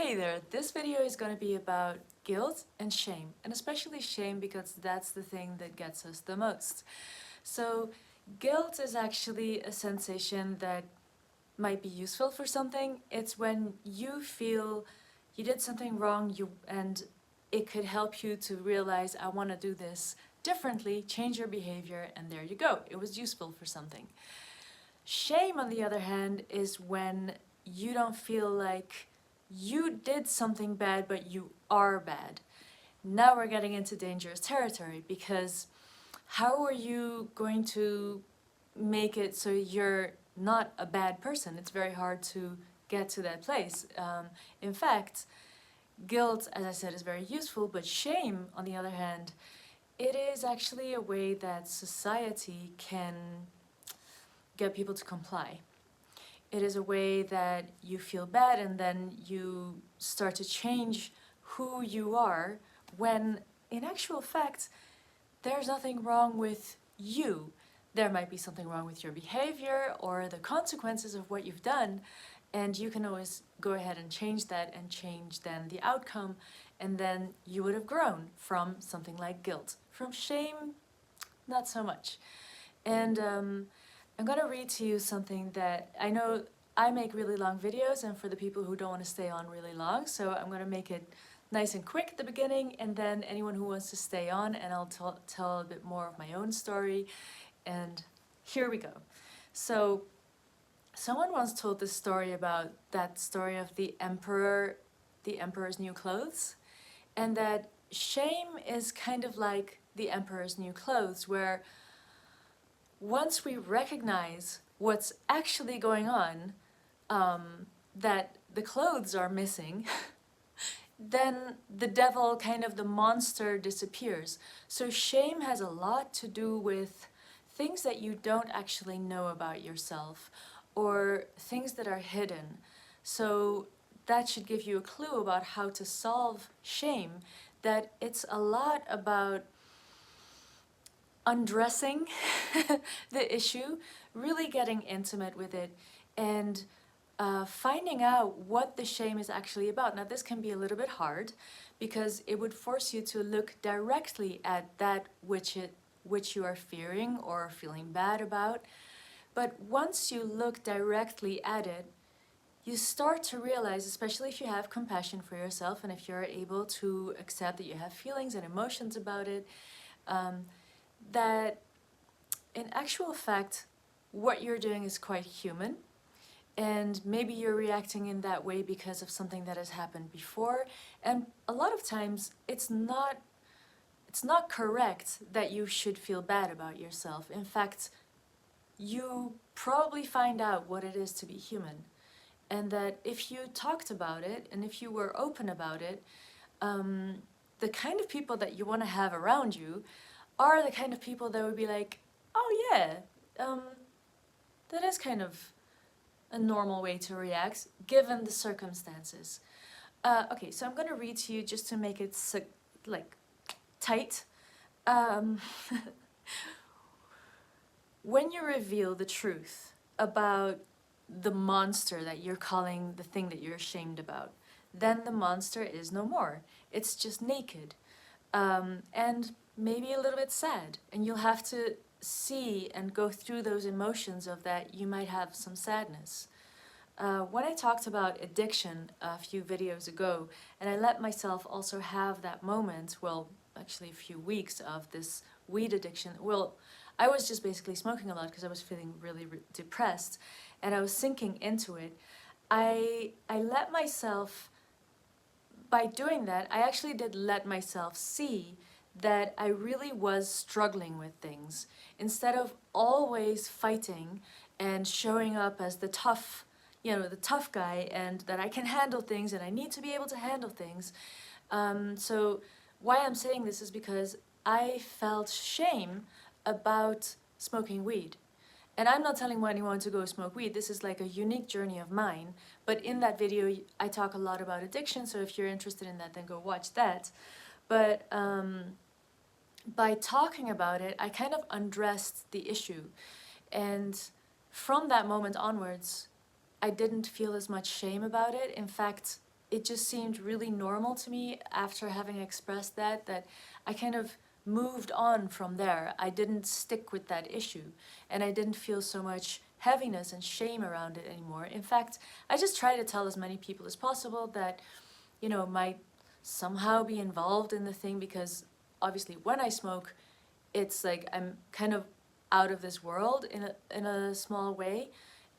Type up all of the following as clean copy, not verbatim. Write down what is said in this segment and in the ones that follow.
Hey there, this video is going to be about guilt and shame, and especially shame because that's the thing that gets us the most. So guilt is actually a sensation that might be useful for something. It's when you feel you did something wrong and it could help you to realize, I want to do this differently, change your behavior, and there you go. It was useful for something. Shame, on the other hand, is when you don't feel like you did something bad, but you are bad. Now we're getting into dangerous territory, because how are you going to make it so you're not a bad person? It's very hard to get to that place. In fact, guilt, as I said, is very useful, but shame, on the other hand, it is actually a way that society can get people to comply. It is a way that you feel bad and then you start to change who you are, when in actual fact there's nothing wrong with you. There might be something wrong with your behavior or the consequences of what you've done, and you can always go ahead and change that and change then the outcome, and then you would have grown from something like guilt. From shame, not so much. And I'm gonna read to you something that I know. I make really long videos, and for the people who don't want to stay on really long, so I'm gonna make it nice and quick at the beginning, and then anyone who wants to stay on, and I'll tell a bit more of my own story. And here we go. So someone once told this story about that story of the emperor's new clothes, and that shame is kind of like the emperor's new clothes, where once we recognize what's actually going on, that the clothes are missing, then the devil, kind of the monster, disappears. So shame has a lot to do with things that you don't actually know about yourself, or things that are hidden. So that should give you a clue about how to solve shame, that it's a lot about undressing the issue, really getting intimate with it, and finding out what the shame is actually about. Now, this can be a little bit hard, because it would force you to look directly at that which you are fearing or feeling bad about. But once you look directly at it, you start to realize, especially if you have compassion for yourself and if you're able to accept that you have feelings and emotions about it, that in actual fact, what you're doing is quite human, and maybe you're reacting in that way because of something that has happened before, and a lot of times it's not correct that you should feel bad about yourself. In fact, you probably find out what it is to be human, and that if you talked about it and if you were open about it, the kind of people that you want to have around you are the kind of people that would be like, oh yeah, that is kind of a normal way to react given the circumstances. Okay, so I'm gonna read to you just to make it like tight. When you reveal the truth about the monster that you're calling the thing that you're ashamed about, then the monster is no more. It's just naked. And maybe a little bit sad, and you'll have to see and go through those emotions of that. You might have some sadness. When I talked about addiction a few videos ago, and I let myself also have that moment, well, actually a few weeks of this weed addiction, well, I was just basically smoking a lot because I was feeling really depressed, and I was sinking into it. I let myself, by doing that, I actually did let myself see that I really was struggling with things. Instead of always fighting and showing up as the tough guy, and that I can handle things and I need to be able to handle things. So why I'm saying this is because I felt shame about smoking weed. And I'm not telling anyone to go smoke weed. This is like a unique journey of mine. But in that video, I talk a lot about addiction, so if you're interested in that, then go watch that. But by talking about it, I kind of undressed the issue. And from that moment onwards, I didn't feel as much shame about it. In fact, it just seemed really normal to me after having expressed that I kind of moved on from there. I didn't stick with that issue, and I didn't feel so much heaviness and shame around it anymore. In fact, I just try to tell as many people as possible that, might somehow be involved in the thing, because obviously when I smoke, it's like I'm kind of out of this world in a small way,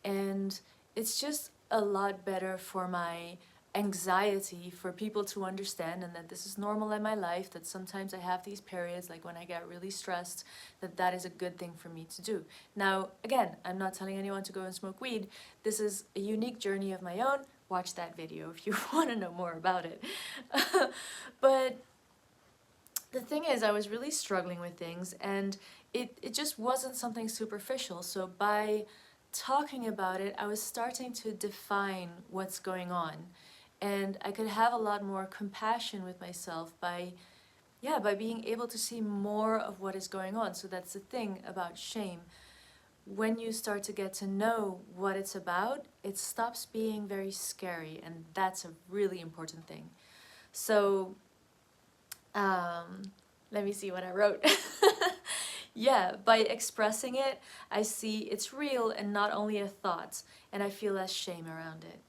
and it's just a lot better for my anxiety for people to understand, and that this is normal in my life, that sometimes I have these periods, like when I get really stressed, that is a good thing for me to do. Now, again, I'm not telling anyone to go and smoke weed. This is a unique journey of my own. Watch that video if you want to know more about it. But the thing is, I was really struggling with things, and it just wasn't something superficial. So by talking about it, I was starting to define what's going on. And I could have a lot more compassion with myself by being able to see more of what is going on. So that's the thing about shame. When you start to get to know what it's about, it stops being very scary, and that's a really important thing. So, let me see what I wrote. Yeah, by expressing it, I see it's real and not only a thought, and I feel less shame around it.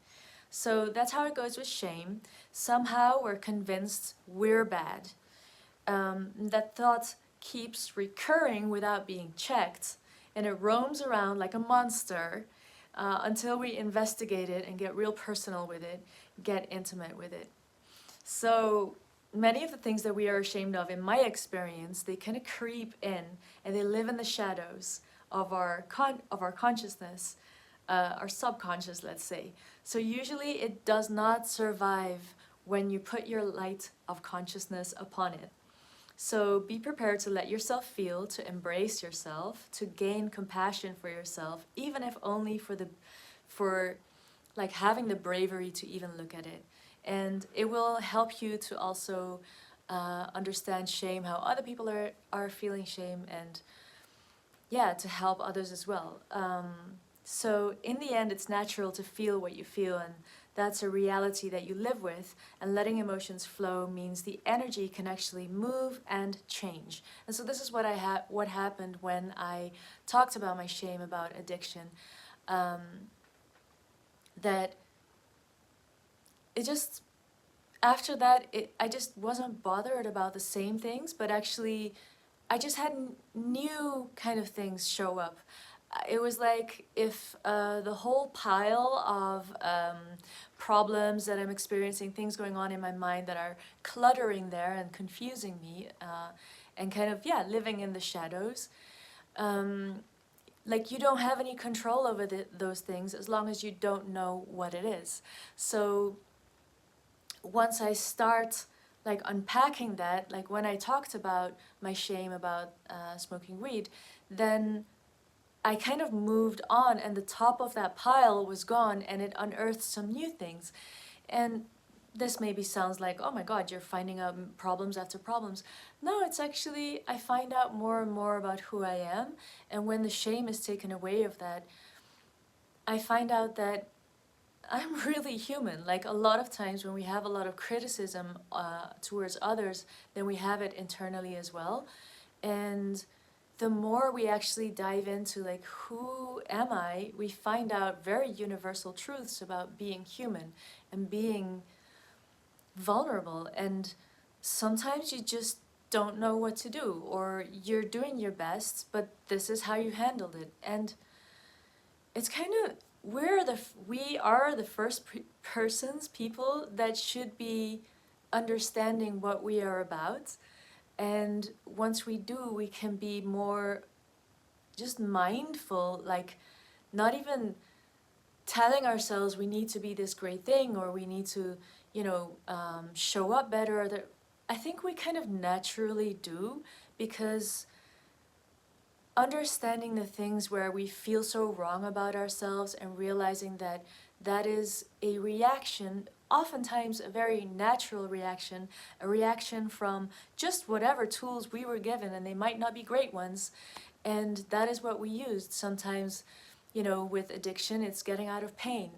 So that's how it goes with shame. Somehow we're convinced we're bad. That thought keeps recurring without being checked, and it roams around like a monster until we investigate it and get real personal with it, get intimate with it. So many of the things that we are ashamed of, in my experience, they kind of creep in and they live in the shadows of our consciousness, our subconscious, let's say. So usually it does not survive when you put your light of consciousness upon it. So be prepared to let yourself feel, to embrace yourself, to gain compassion for yourself, even if only for like having the bravery to even look at it. And it will help you to also understand shame, how other people are feeling shame, and to help others as well. So in the end, it's natural to feel what you feel, and that's a reality that you live with, and letting emotions flow means the energy can actually move and change. And so this is what happened when I talked about my shame about addiction, that it just, after that, I just wasn't bothered about the same things, but actually I just had new kind of things show up. It was like if the whole pile of problems that I'm experiencing, things going on in my mind that are cluttering there and confusing me, and kind of, living in the shadows, like you don't have any control over those things as long as you don't know what it is. So once I start like unpacking that, like when I talked about my shame about smoking weed, then I kind of moved on, and the top of that pile was gone, and it unearthed some new things. And this maybe sounds like, oh my God, you're finding out problems after problems. No, it's actually, I find out more and more about who I am, and when the shame is taken away of that, I find out that I'm really human. Like a lot of times when we have a lot of criticism towards others, then we have it internally as well. And the more we actually dive into like, who am I, we find out very universal truths about being human and being vulnerable. And sometimes you just don't know what to do, or you're doing your best, but this is how you handled it. And it's kind of, we are the first people that should be understanding what we are about. And once we do, we can be more just mindful, like not even telling ourselves we need to be this great thing, or we need to, show up better. I think we kind of naturally do, because understanding the things where we feel so wrong about ourselves and realizing that that is a reaction, oftentimes a very natural reaction, a reaction from just whatever tools we were given, and they might not be great ones, and that is what we used. Sometimes, with addiction, it's getting out of pain.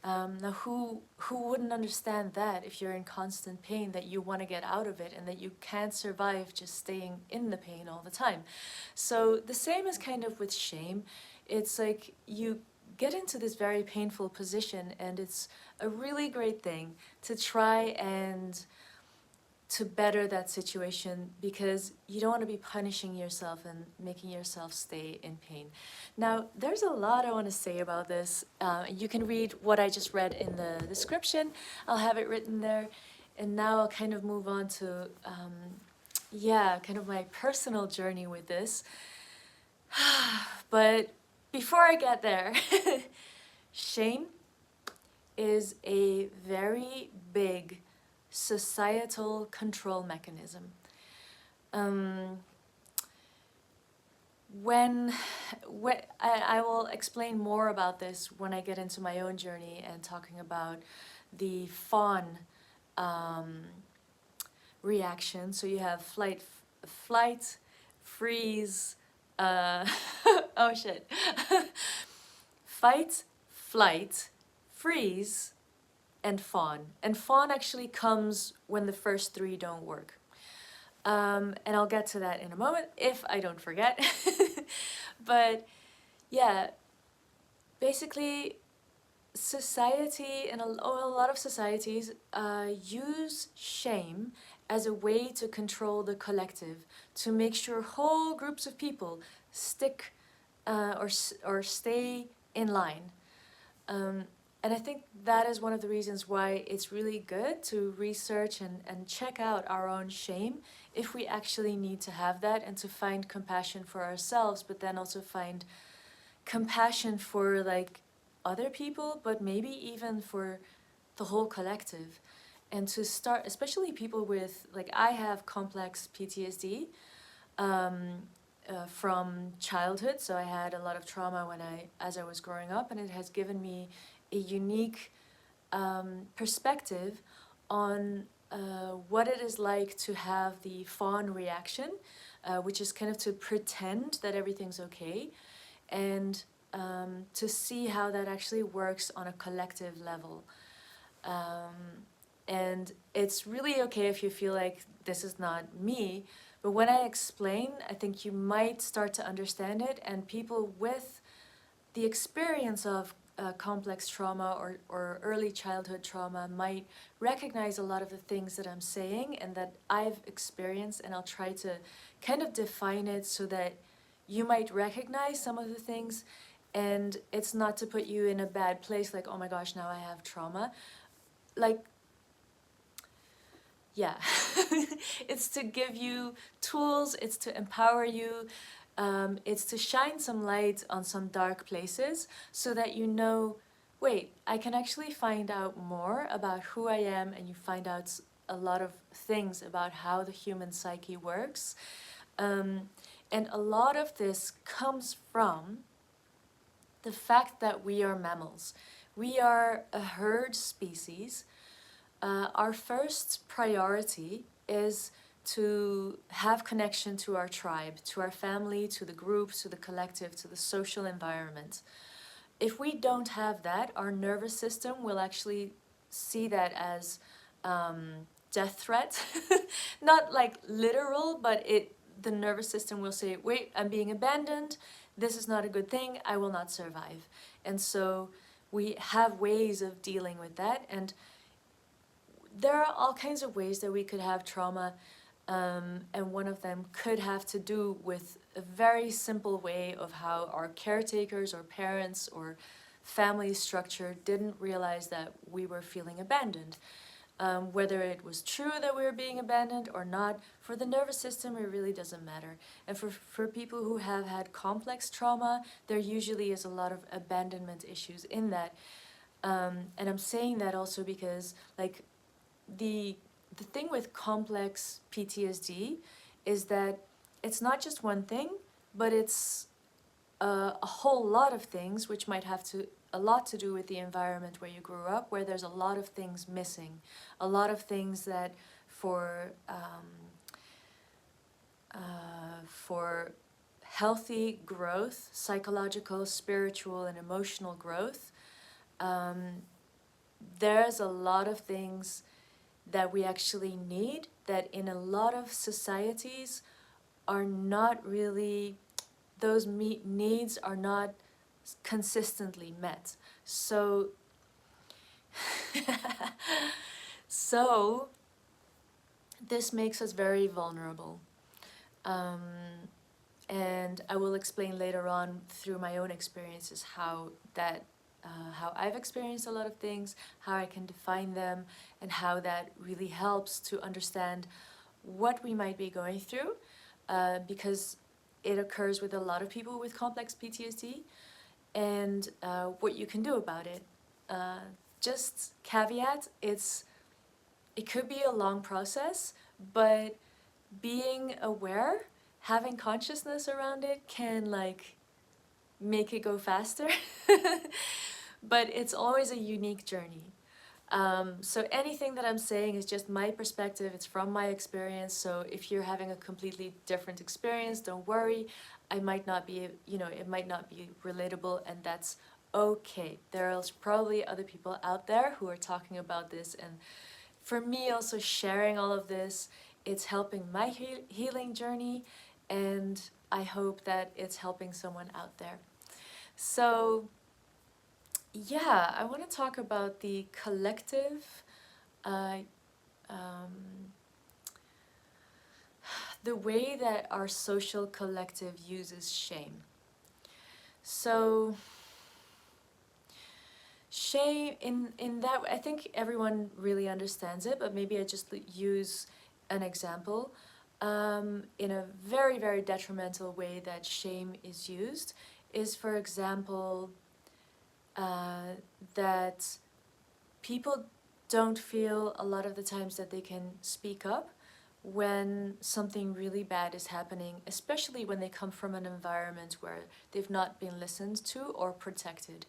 Now, who wouldn't understand that if you're in constant pain, that you want to get out of it and that you can't survive just staying in the pain all the time? So the same is kind of with shame. It's like you get into this very painful position, and it's a really great thing to try and to better that situation, because you don't want to be punishing yourself and making yourself stay in pain. Now, there's a lot I want to say about this. You can read what I just read in the description. I'll have it written there. And now I'll kind of move on to, yeah, kind of my personal journey with this. But before I get there, shame is a very big societal control mechanism. When I will explain more about this when I get into my own journey and talking about the fawn reaction. So you have flight, freeze, oh shit, fight, flight, freeze, and fawn. And fawn actually comes when the first three don't work. And I'll get to that in a moment if I don't forget. But yeah, basically society and a lot of societies use shame as a way to control the collective, to make sure whole groups of people stick or stay in line. And I think that is one of the reasons why it's really good to research and check out our own shame, if we actually need to have that, and to find compassion for ourselves, but then also find compassion for like other people, but maybe even for the whole collective. And to start, especially people with, like, I have complex PTSD from childhood, so I had a lot of trauma as I was growing up, and it has given me a unique perspective on what it is like to have the fawn reaction, which is kind of to pretend that everything's okay, and to see how that actually works on a collective level. And it's really okay if you feel like this is not me, but when I explain, I think you might start to understand it, and people with the experience of complex trauma or early childhood trauma might recognize a lot of the things that I'm saying and that I've experienced, and I'll try to kind of define it so that you might recognize some of the things, and it's not to put you in a bad place like, oh my gosh, now I have trauma. Like, yeah, it's to give you tools, it's to empower you, it's to shine some light on some dark places so that you know, wait, I can actually find out more about who I am, and you find out a lot of things about how the human psyche works. And a lot of this comes from the fact that we are mammals. We are a herd species. Our first priority is to have connection to our tribe, to our family, to the group, to the collective, to the social environment. If we don't have that, our nervous system will actually see that as death threat. Not like literal, but the nervous system will say, wait, I'm being abandoned, this is not a good thing, I will not survive. And so we have ways of dealing with that, and there are all kinds of ways that we could have trauma, and one of them could have to do with a very simple way of how our caretakers or parents or family structure didn't realize that we were feeling abandoned. Whether it was true that we were being abandoned or not, for the nervous system it really doesn't matter. And for people who have had complex trauma, there usually is a lot of abandonment issues in that. And I'm saying that also because, like, the thing with complex PTSD is that it's not just one thing, but it's a whole lot of things, which might have a lot to do with the environment where you grew up, where there's a lot of things missing, a lot of things that for healthy growth, psychological, spiritual, and emotional growth, there's a lot of things that we actually need that in a lot of societies are not really, those needs are not consistently met. So, so this makes us very vulnerable. Um, and I will explain later on through my own experiences how I've experienced a lot of things, how I can define them, and how that really helps to understand what we might be going through, because it occurs with a lot of people with complex PTSD, and what you can do about it. Uh, just caveat, it could be a long process, but being aware, having consciousness around it can like make it go faster. But it's always a unique journey. So anything that I'm saying is just my perspective, it's from my experience. So if you're having a completely different experience, don't worry. I might not be, it might not be relatable, and that's okay. There's probably other people out there who are talking about this, and for me also sharing all of this, it's helping my healing journey, and I hope that it's helping someone out there. So yeah, I want to talk about the collective, uh, um, the way that our social collective uses shame. So shame, in that, I think everyone really understands it, but maybe I just use an example. In a very, very detrimental way that shame is used is, for example, that people don't feel a lot of the times that they can speak up when something really bad is happening, especially when they come from an environment where they've not been listened to or protected.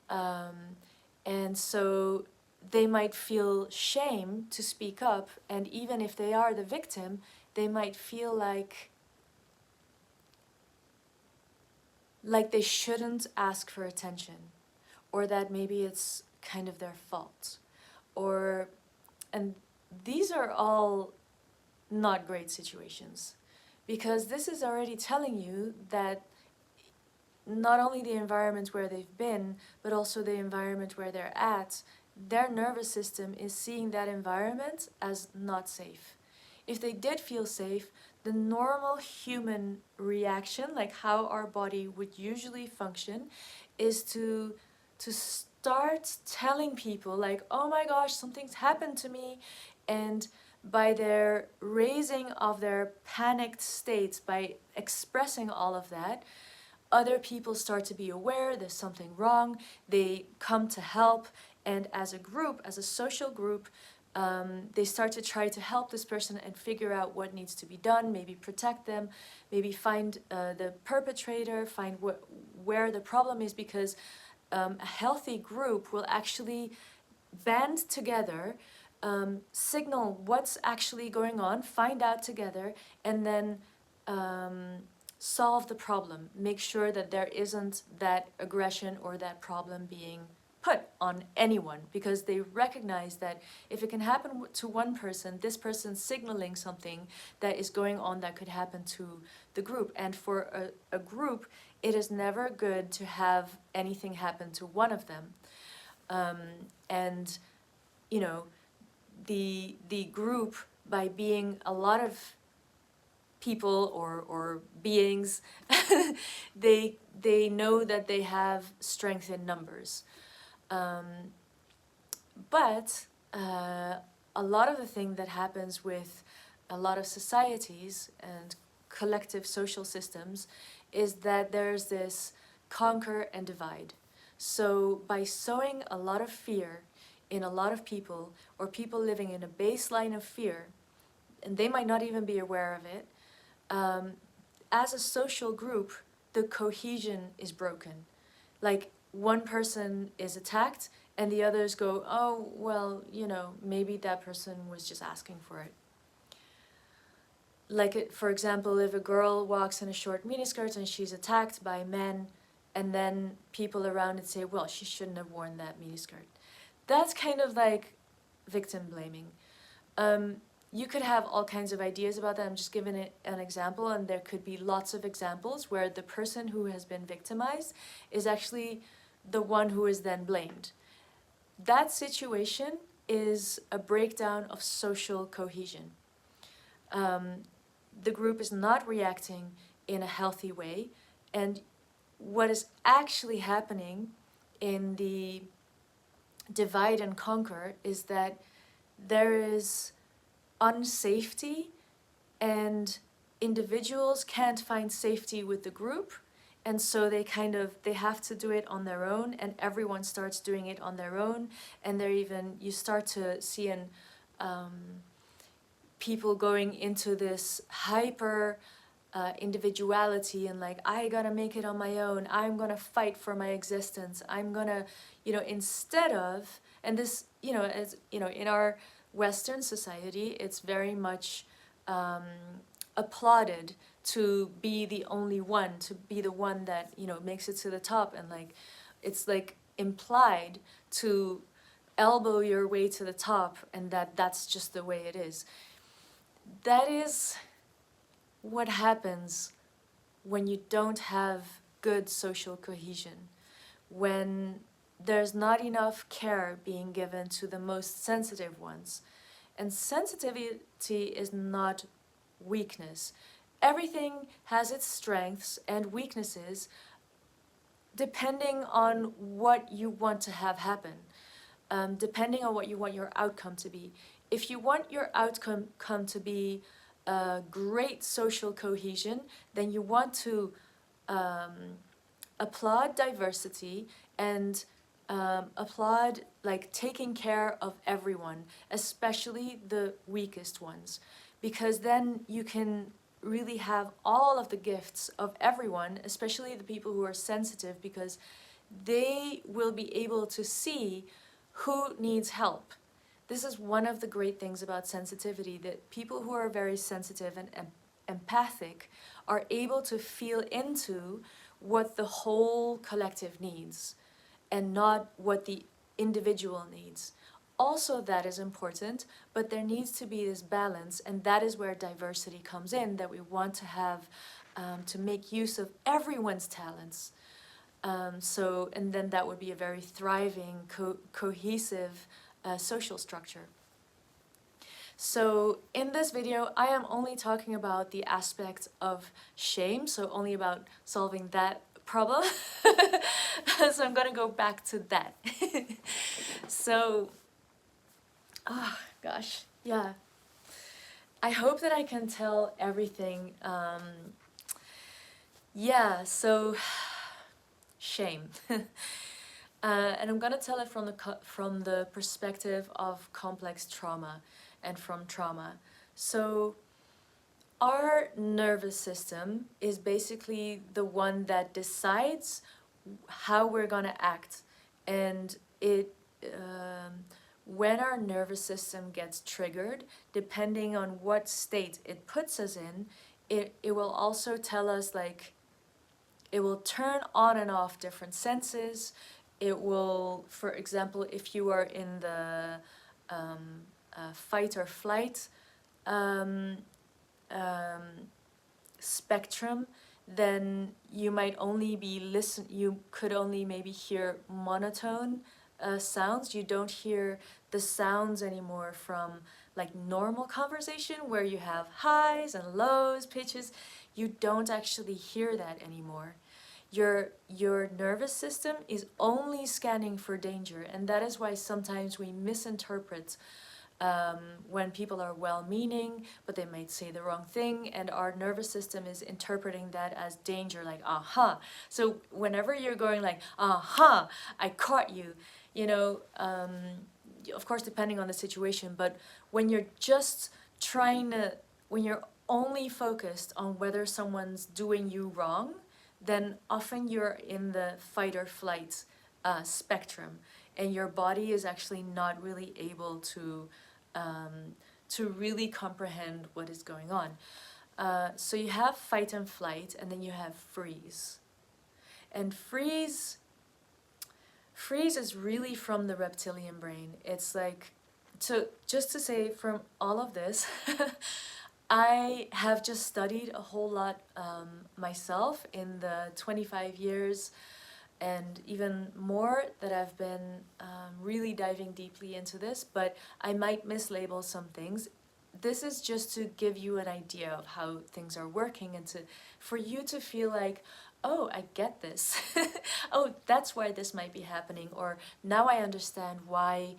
And so they might feel shame to speak up, and even if they are the victim, they might feel like they shouldn't ask for attention, or that maybe it's kind of their fault, or, and these are all not great situations, because this is already telling you that not only the environment where they've been, but also the environment where they're at, their nervous system is seeing that environment as not safe. If they did feel safe, the normal human reaction, like how our body would usually function, is to start telling people like, oh my gosh, something's happened to me. And by their raising of their panicked states, by expressing all of that, other people start to be aware there's something wrong, they come to help, and as a group, as a social group, they start to try to help this person and figure out what needs to be done, maybe protect them, maybe find the perpetrator, find where the problem is, because a healthy group will actually band together, signal what's actually going on, find out together, and then solve the problem. Make sure that there isn't that aggression or that problem being put on anyone, because they recognize that if it can happen to one person, this person's signaling something that is going on that could happen to the group. And for a group, it is never good to have anything happen to one of them. And you know, the group, by being a lot of people or beings, they know that they have strength in numbers. But a lot of the thing that happens with a lot of societies and collective social systems is that there's this conquer and divide. So by sowing a lot of fear in a lot of people, or people living in a baseline of fear, and they might not even be aware of it, as a social group, the cohesion is broken. Like, one person is attacked and the others go, oh, well, maybe that person was just asking for it. Like, for example, if a girl walks in a short miniskirt and she's attacked by men, and then people around it say, well, she shouldn't have worn that miniskirt. That's kind of like victim blaming. You could have all kinds of ideas about that. I'm just giving it an example, and there could be lots of examples where the person who has been victimized is actually the one who is then blamed. That situation is a breakdown of social cohesion. The group is not reacting in a healthy way, and what is actually happening in the divide and conquer is that there is unsafety, and individuals can't find safety with the group, and so they have to do it on their own, and everyone starts doing it on their own, and you start to see people going into this hyper individuality, and like, I gotta make it on my own, I'm gonna fight for my existence, I'm gonna, instead of, and this, as in our Western society, it's very much applauded to be the only one, to be the one that, makes it to the top, and like, it's like implied to elbow your way to the top, and that's just the way it is. That is what happens when you don't have good social cohesion, when there's not enough care being given to the most sensitive ones. And sensitivity is not weakness. Everything has its strengths and weaknesses depending on what you want to have happen, depending on what you want your outcome to be. If you want your outcome to be great social cohesion, then you want to applaud diversity and applaud like taking care of everyone, especially the weakest ones, because then you can really have all of the gifts of everyone, especially the people who are sensitive, because they will be able to see who needs help. This is one of the great things about sensitivity, that people who are very sensitive and empathic are able to feel into what the whole collective needs and not what the individual needs. Also, that is important, but there needs to be this balance, and that is where diversity comes in, that we want to have to make use of everyone's talents. And then that would be a very thriving, cohesive social structure. So in this video, I am only talking about the aspect of shame, so only about solving that problem. So I'm gonna go back to that. So, oh gosh, yeah. I hope that I can tell everything. Yeah, so shame. And I'm gonna tell it from the perspective of complex trauma and from trauma. So our nervous system is basically the one that decides how we're gonna act, and when our nervous system gets triggered, depending on what state it puts us in, it will also tell us, like, it will turn on and off different senses. It will, for example, if you are in the fight or flight spectrum, then you might only be you could only maybe hear monotone sounds. You don't hear the sounds anymore from like normal conversation where you have highs and lows, pitches. You don't actually hear that anymore. Your nervous system is only scanning for danger, and that is why sometimes we misinterpret when people are well-meaning, but they might say the wrong thing, and our nervous system is interpreting that as danger, like, aha. So whenever you're going like, aha, I caught you, of course, depending on the situation, but when you're just when you're only focused on whether someone's doing you wrong, then often you're in the fight or flight spectrum, and your body is actually not really able to really comprehend what is going on. So you have fight and flight, and then you have freeze. And freeze freeze is really from the reptilian brain. It's like, so just to say from all of this, I have just studied a whole lot myself in the 25 years and even more that I've been really diving deeply into this, but I might mislabel some things. This is just to give you an idea of how things are working and for you to feel like, oh, I get this. Oh, that's why this might be happening, or now I understand why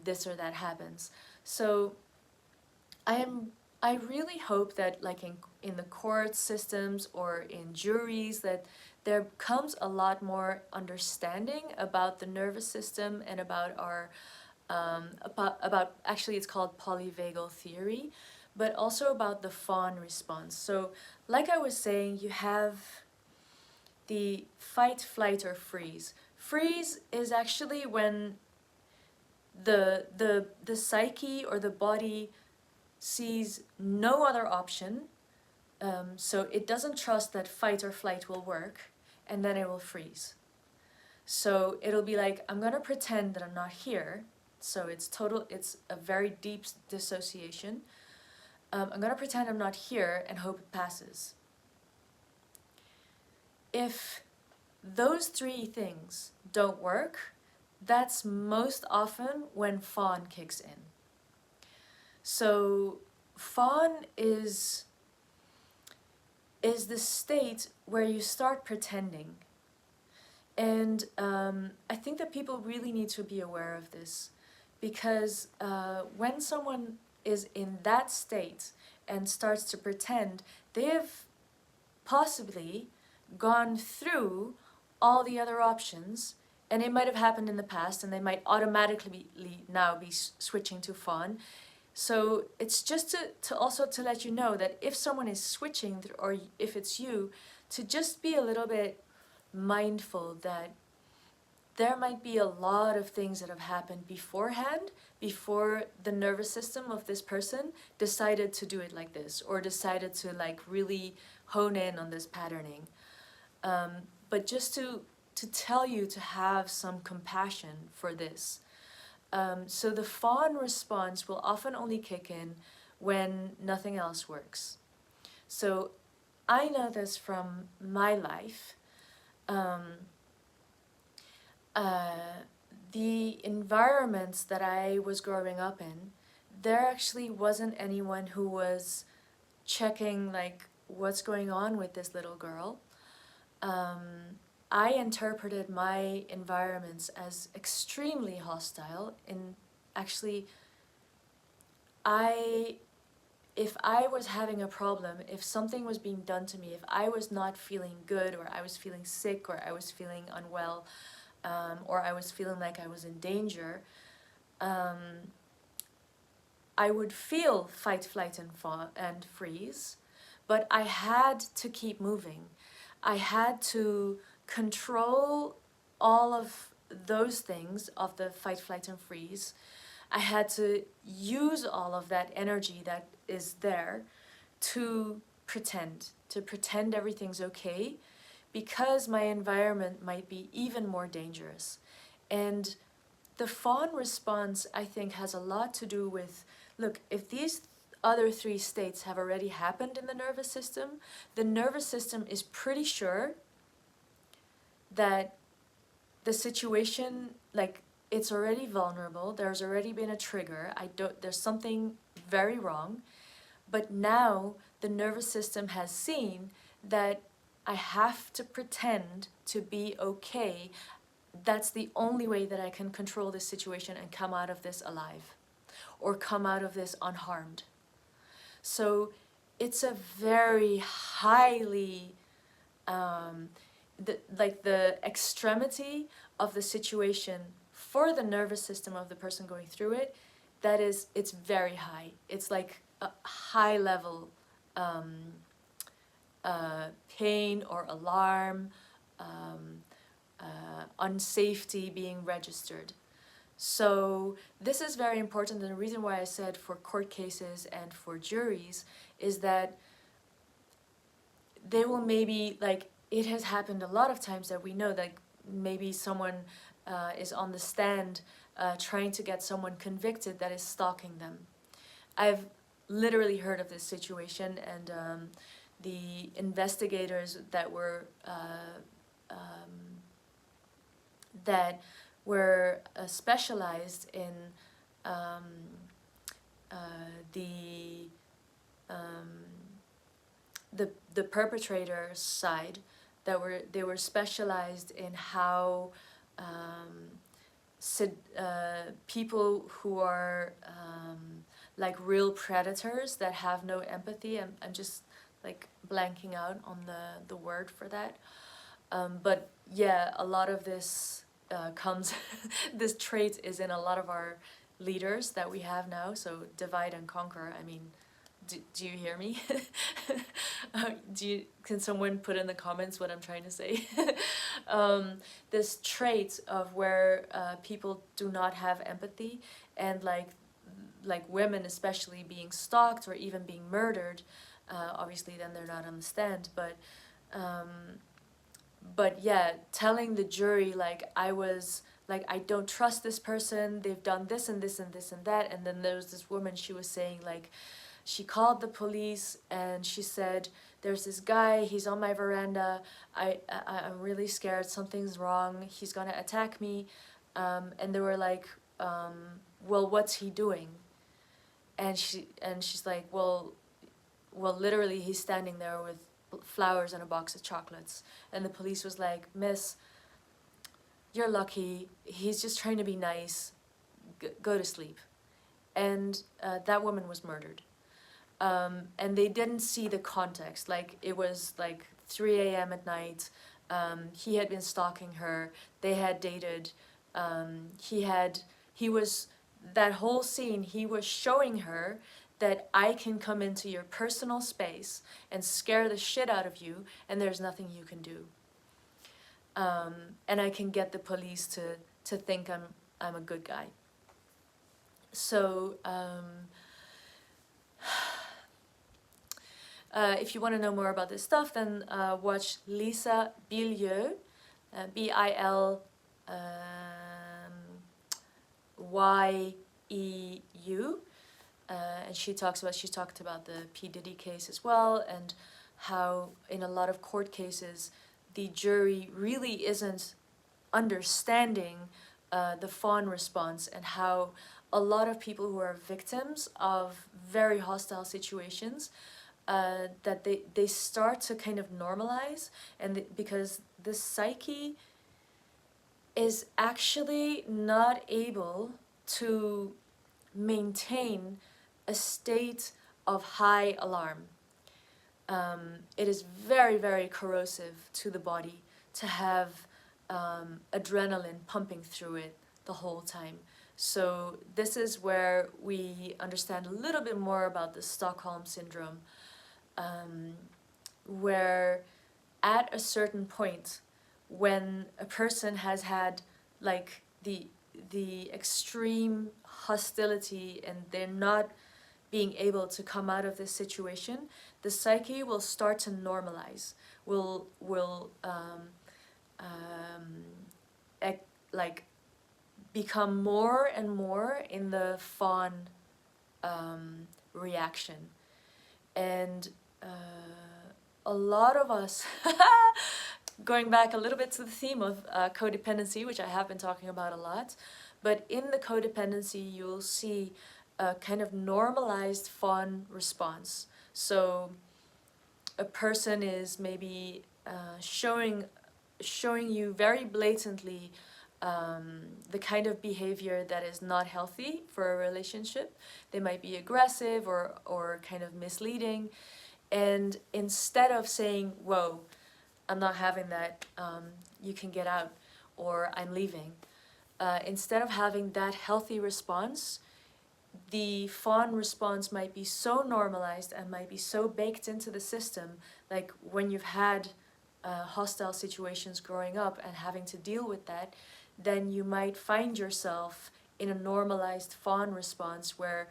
this or that happens. So I really hope that like in the court systems or in juries that there comes a lot more understanding about the nervous system and about our about actually it's called polyvagal theory, but also about the fawn response. So like I was saying, you have the fight, flight, or freeze. Freeze is actually when the psyche or the body sees no other option, so it doesn't trust that fight or flight will work, and then it will freeze. So it'll be like, I'm gonna pretend that I'm not here, so it's a very deep dissociation. I'm gonna pretend I'm not here and hope it passes. If those three things don't work, that's most often when fawn kicks in. So fawn is the state where you start pretending. And I think that people really need to be aware of this, because when someone is in that state and starts to pretend, they have possibly gone through all the other options, and it might have happened in the past, and they might automatically now be switching to fawn. So it's just to also to let you know that if someone is switching, or if it's you, to just be a little bit mindful that there might be a lot of things that have happened beforehand, before the nervous system of this person decided to do it like this, or decided to like really hone in on this patterning. But just to tell you to have some compassion for this. So the fawn response will often only kick in when nothing else works. So I know this from my life. The environments that I was growing up in, there actually wasn't anyone who was checking like what's going on with this little girl. I interpreted my environments as extremely hostile. And actually, if I was having a problem, if something was being done to me, if I was not feeling good, or I was feeling sick, or I was feeling unwell, or I was feeling like I was in danger, I would feel fight, flight, and freeze, but I had to keep moving. I had to control all of those things of the fight, flight, and freeze. I had to use all of that energy that is there to pretend everything's okay, because my environment might be even more dangerous. And the fawn response, I think, has a lot to do with, look, if these other three states have already happened in the nervous system is pretty sure that the situation, like, it's already vulnerable, there's already been a trigger, there's something very wrong, but now the nervous system has seen that I have to pretend to be okay. That's the only way that I can control this situation and come out of this alive, or come out of this unharmed. So it's a very highly, the extremity of the situation for the nervous system of the person going through it, it's very high. It's like a high level pain or alarm, unsafety being registered. So this is very important, and the reason why I said for court cases and for juries is that they will maybe, like, it has happened a lot of times that we know that maybe someone is on the stand trying to get someone convicted that is stalking them. I've literally heard of this situation, and the investigators that were specialized in um, the the perpetrator's side, they were specialized in how people who are like real predators that have no empathy. I'm just like blanking out on the word for that. But yeah, a lot of this comes, this trait is in a lot of our leaders that we have now. So divide and conquer. I mean, do you hear me? Can someone put in the comments what I'm trying to say? This trait of where people do not have empathy, and like women especially being stalked or even being murdered. Obviously then they're not on the stand, but yeah, telling the jury like I don't trust this person, they've done this and this and this and that. And then there was this woman, she was saying like, she called the police and she said, there's this guy, he's on my veranda, I'm really scared, something's wrong, he's gonna attack me. And they were like, well, what's he doing? And she's like, well, literally he's standing there with flowers and a box of chocolates. And the police was like, miss, you're lucky, he's just trying to be nice, go to sleep. And that woman was murdered. And they didn't see the context. Like, it was like 3 a.m. at night. He had been stalking her. They had dated. He was, that whole scene, he was showing her that I can come into your personal space and scare the shit out of you, and there's nothing you can do. And I can get the police to think I'm a good guy. So, if you want to know more about this stuff, then watch Lisa Bilyeu, Bilyeu, and she talked about the P. Diddy case as well, and how in a lot of court cases the jury really isn't understanding the fawn response, and how a lot of people who are victims of very hostile situations, that they start to kind of normalize, and because the psyche is actually not able to maintain a state of high alarm. It is very, very corrosive to the body to have adrenaline pumping through it the whole time. So this is where we understand a little bit more about the Stockholm Syndrome, where at a certain point, when a person has had like the extreme hostility and they're not being able to come out of this situation, the psyche will start to normalize, will like become more and more in the fawn reaction. And a lot of us, going back a little bit to the theme of codependency, which I have been talking about a lot, but in the codependency you'll see a kind of normalized fawn response. So a person is maybe showing you very blatantly the kind of behavior that is not healthy for a relationship. They might be aggressive or kind of misleading, and instead of saying, whoa, I'm not having that, you can get out, or I'm leaving, instead of having that healthy response, the fawn response might be so normalized and might be so baked into the system, like when you've had hostile situations growing up and having to deal with that, then you might find yourself in a normalized fawn response where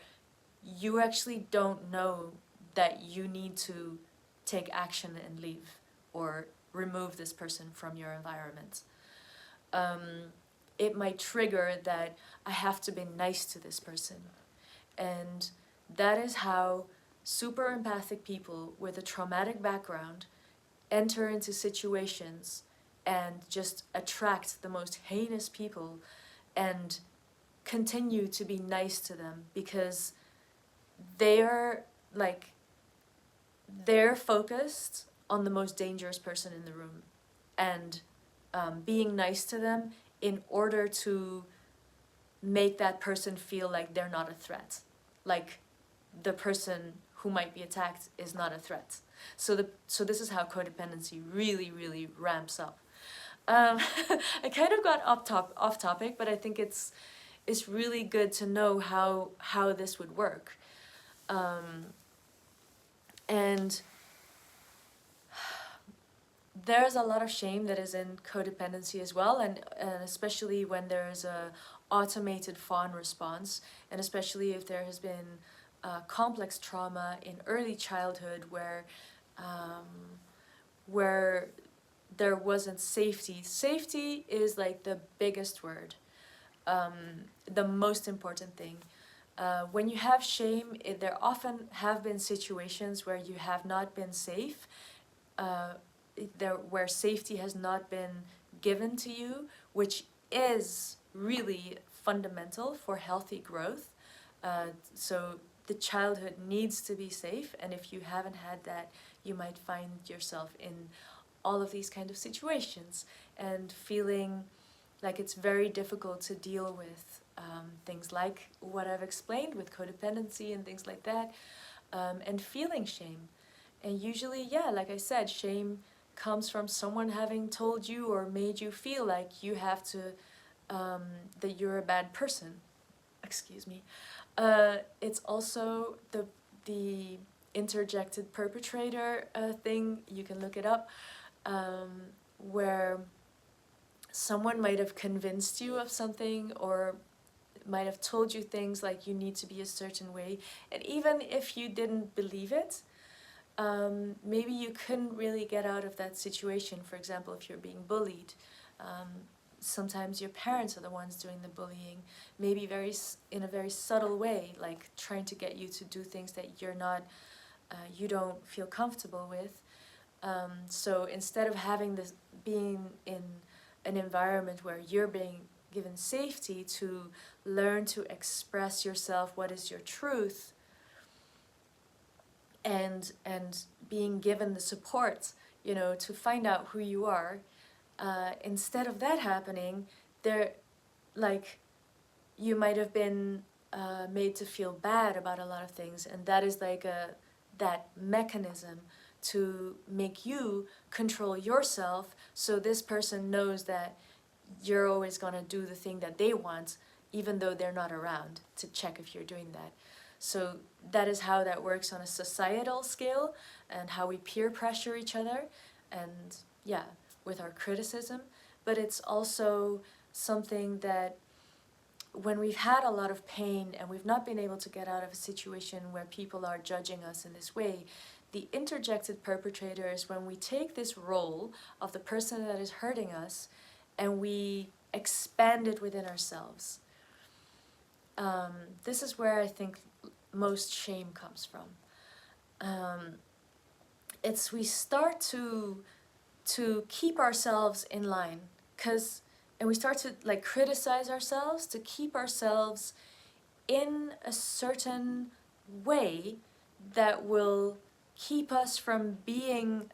you actually don't know that you need to take action and leave or remove this person from your environment. it might trigger that I have to be nice to this person. And that is how super empathic people with a traumatic background enter into situations and just attract the most heinous people and continue to be nice to them, because they're like, they're focused on the most dangerous person in the room, and being nice to them in order to make that person feel like they're not a threat, like the person who might be attacked is not a threat. So this is how codependency really, really ramps up. I kind of got off topic, but I think it's really good to know how this would work. And there's a lot of shame that is in codependency as well, and especially when there's a automated fawn response, and especially if there has been complex trauma in early childhood where there wasn't safety. Safety is like the biggest word, the most important thing. When you have shame, there often have been situations where you have not been safe, where safety has not been given to you, which is really fundamental for healthy growth. So the childhood needs to be safe, and if you haven't had that, you might find yourself in all of these kind of situations and feeling like it's very difficult to deal with things like what I've explained with codependency and things like that, and feeling shame. And usually, yeah, like I said, shame comes from someone having told you or made you feel like you have to, that you're a bad person. Excuse me. It's also the interjected perpetrator thing. You can look it up, where someone might have convinced you of something or might have told you things like you need to be a certain way, and even if you didn't believe it, maybe you couldn't really get out of that situation. For example, if you're being bullied, sometimes your parents are the ones doing the bullying, maybe in a very subtle way, like trying to get you to do things that you don't feel comfortable with. So instead of having this, being in an environment where you're being given safety to learn to express yourself, what is your truth, and being given the support, to find out who you are, instead of that happening, you might have been made to feel bad about a lot of things, and that is like that mechanism to make you control yourself, so this person knows that you're always going to do the thing that they want, even though they're not around to check if you're doing that. So that is how that works on a societal scale, and how we peer pressure each other, and yeah, with our criticism. But it's also something that when we've had a lot of pain and we've not been able to get out of a situation where people are judging us in this way, the interjected perpetrator is when we take this role of the person that is hurting us and we expand it within ourselves. This is where I think most shame comes from. We start to keep ourselves in line, and we start to like criticize ourselves to keep ourselves in a certain way that will keep us from being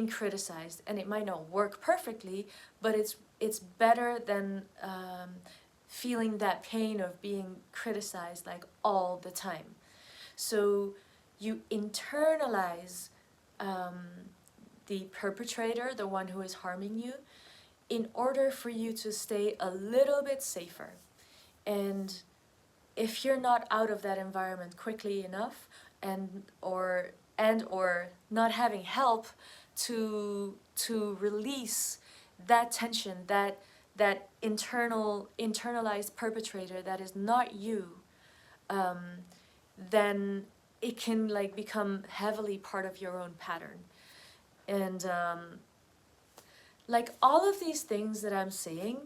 criticized. And it might not work perfectly, but it's better than feeling that pain of being criticized like all the time. So you internalize the perpetrator, the one who is harming you, in order for you to stay a little bit safer. And if you're not out of that environment quickly enough, and or not having help to release that tension, that internalized perpetrator that is not you, then it can like become heavily part of your own pattern. And like all of these things that I'm saying,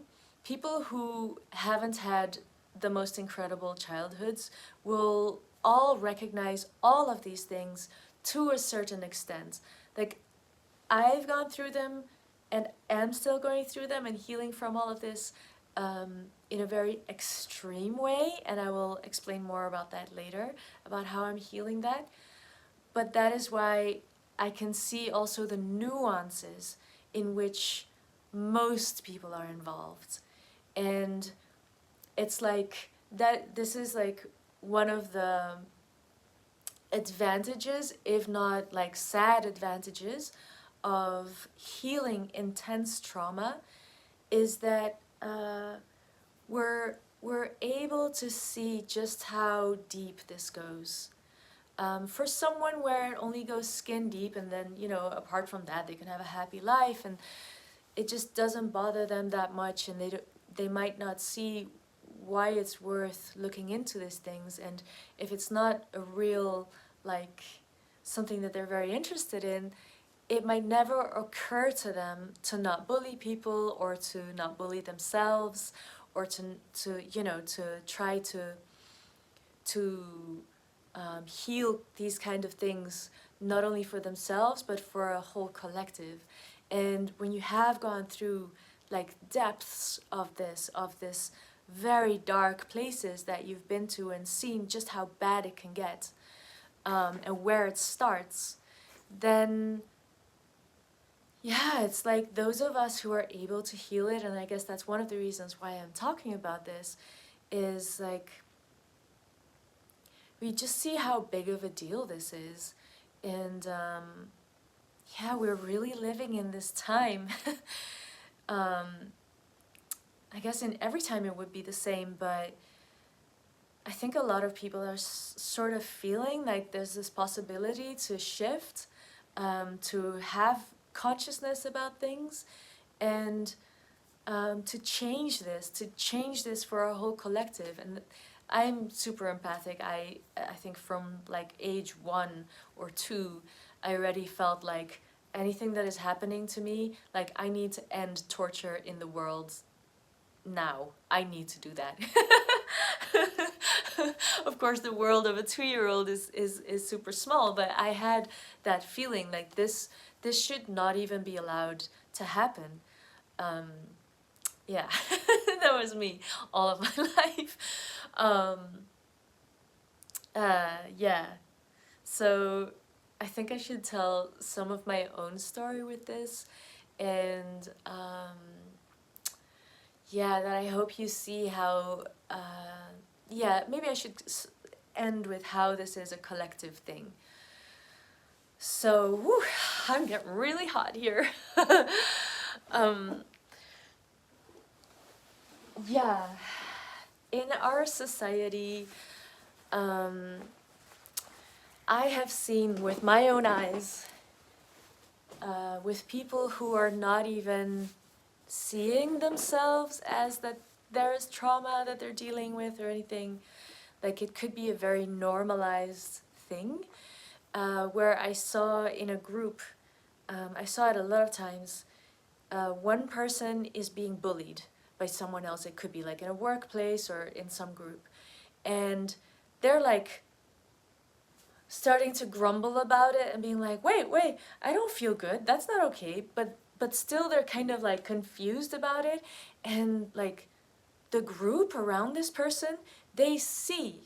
people who haven't had the most incredible childhoods will all recognize all of these things to a certain extent. Like, I've gone through them and am still going through them and healing from all of this in a very extreme way, and I will explain more about that later, about how I'm healing that. But that is why I can see also the nuances in which most people are involved. And it's like that, this is like one of the advantages, if not like sad advantages, of healing intense trauma, is that we're able to see just how deep this goes. For someone where it only goes skin deep, and then, you know, apart from that, they can have a happy life, and it just doesn't bother them that much, and they might not see why it's worth looking into these things. And if it's not a real, like, something that they're very interested in, it might never occur to them to not bully people, or to not bully themselves, or to you know, to try to heal these kind of things, not only for themselves but for a whole collective. And when you have gone through like depths of this very dark places that you've been to, and seen just how bad it can get, and where it starts, then yeah, it's like those of us who are able to heal it, and I guess that's one of the reasons why I'm talking about this, is like we just see how big of a deal this is. And yeah, we're really living in this time. I guess in every time it would be the same, but I think a lot of people are sort of feeling like there's this possibility to shift, to have consciousness about things, and to change this for our whole collective. And I'm super empathic. I think from like age 1 or 2, I already felt like anything that is happening to me, like I need to end torture in the world now. I need to do that. Of course, the world of a 2-year-old is super small, but I had that feeling like this should not even be allowed to happen. Yeah, that was me all of my life. Yeah, so I think I should tell some of my own story with this, and yeah, that I hope you see how, yeah, maybe I should end with how this is a collective thing. So, whew, I'm getting really hot here. Yeah, in our society, I have seen with my own eyes, with people who are not even seeing themselves as that there is trauma that they're dealing with or anything, like it could be a very normalized thing, where I saw in a group, I saw it a lot of times, one person is being bullied by someone else. It could be like in a workplace or in some group, and they're like starting to grumble about it and being like, wait, I don't feel good, that's not okay, but still they're kind of like confused about it. And like the group around this person, they see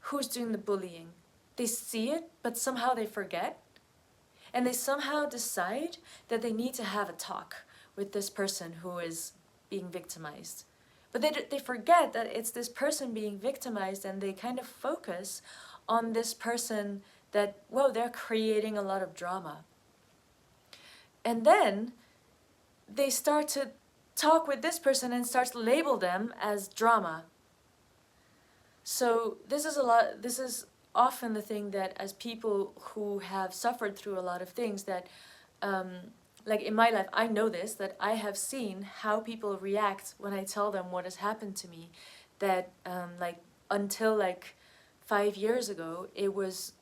who's doing the bullying, they see it, but somehow they forget, and they somehow decide that they need to have a talk with this person who is being victimized. But they forget that it's this person being victimized, and they kind of focus on this person that, whoa, they're creating a lot of drama. And then they start to talk with this person and start to label them as drama. So this is often the thing that, as people who have suffered through a lot of things, that like in my life, I know this, that I have seen how people react when I tell them what has happened to me, that like until like 5 years ago, it was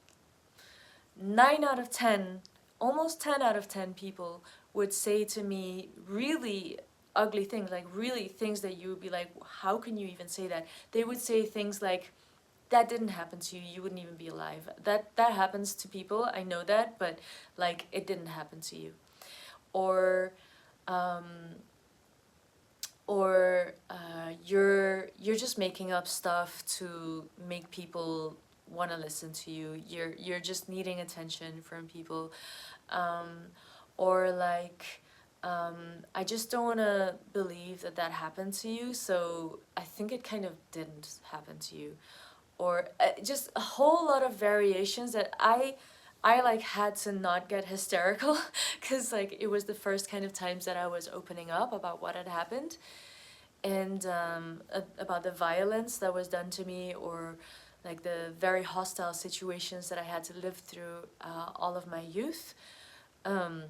9 out of 10, almost 10 out of 10 people would say to me really ugly things, like really things that you would be like, how can you even say that? They would say things like, that didn't happen to you, you wouldn't even be alive. That happens to people, I know that, but like it didn't happen to you. Or um, you're just making up stuff to make people want to listen to you. You're just needing attention from people. um, or like I just don't want to believe that that happened to you, so I think it kind of didn't happen to you. Or just a whole lot of variations that I like had to not get hysterical because like it was the first kind of times that I was opening up about what had happened, and about the violence that was done to me, or like the very hostile situations that I had to live through all of my youth. Um,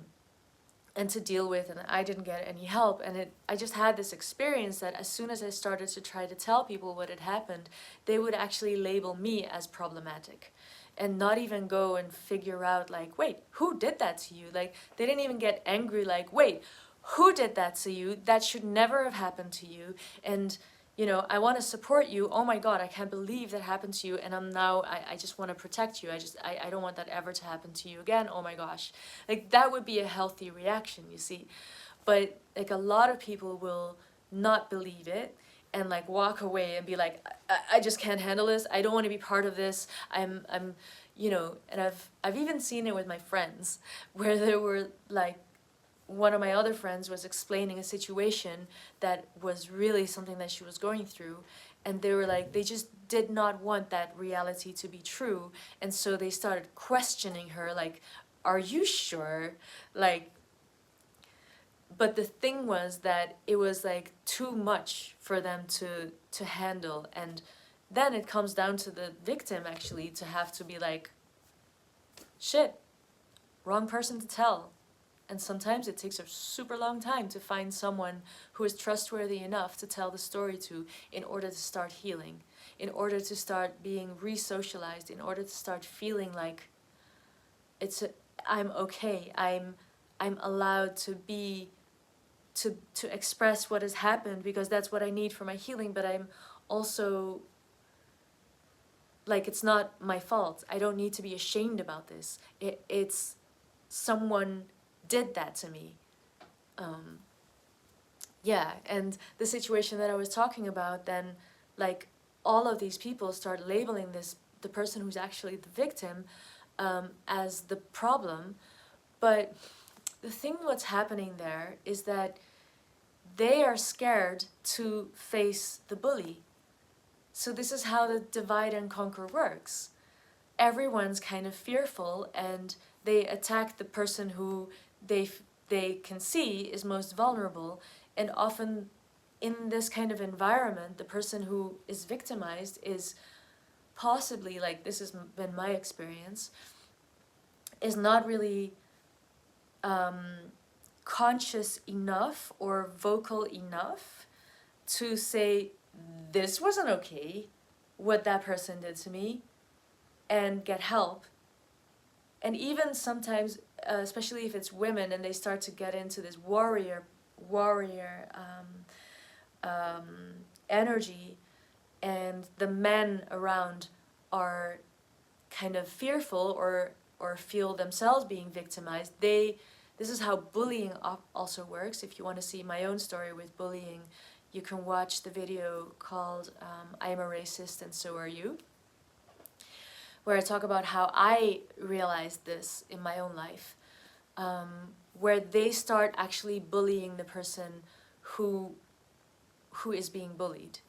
and to deal with, and I didn't get any help, and I just had this experience that as soon as I started to try to tell people what had happened, they would actually label me as problematic and not even go and figure out like, wait, who did that to you? Like they didn't even get angry like, wait, who did that to you? That should never have happened to you. And you know, I want to support you. Oh my God, I can't believe that happened to you. And I just want to protect you. I don't want that ever to happen to you again. Oh my gosh. Like that would be a healthy reaction, you see. But like a lot of people will not believe it and like walk away and be like, I just can't handle this. I don't want to be part of this. I'm, you know, and I've even seen it with my friends where there were like, one of my other friends was explaining a situation that was really something that she was going through, and they were like, they just did not want that reality to be true, and so they started questioning her like, are you sure? Like, but the thing was that it was like too much for them to handle, and then it comes down to the victim actually to have to be like, shit, wrong person to tell. And sometimes it takes a super long time to find someone who is trustworthy enough to tell the story to, in order to start healing, in order to start being re-socialized, in order to start feeling like I'm okay, I'm allowed to be, to express what has happened because that's what I need for my healing, but I'm also like, it's not my fault. I don't need to be ashamed about this. It's someone did that to me. Yeah, and the situation that I was talking about, then like all of these people start labeling the person who's actually the victim as the problem. But the thing what's happening there is that they are scared to face the bully. So this is how the divide and conquer works. Everyone's kind of fearful and they attack the person who they can see is most vulnerable, and often in this kind of environment the person who is victimized is possibly, like this has been my experience, is not really conscious enough or vocal enough to say, this wasn't okay what that person did to me, and get help. And even sometimes, especially if it's women and they start to get into this warrior energy, and the men around are kind of fearful or feel themselves being victimized, this is how bullying also works. If you want to see my own story with bullying, you can watch the video called I'm a Racist and So Are You, where I talk about how I realized this in my own life, where they start actually bullying the person who is being bullied,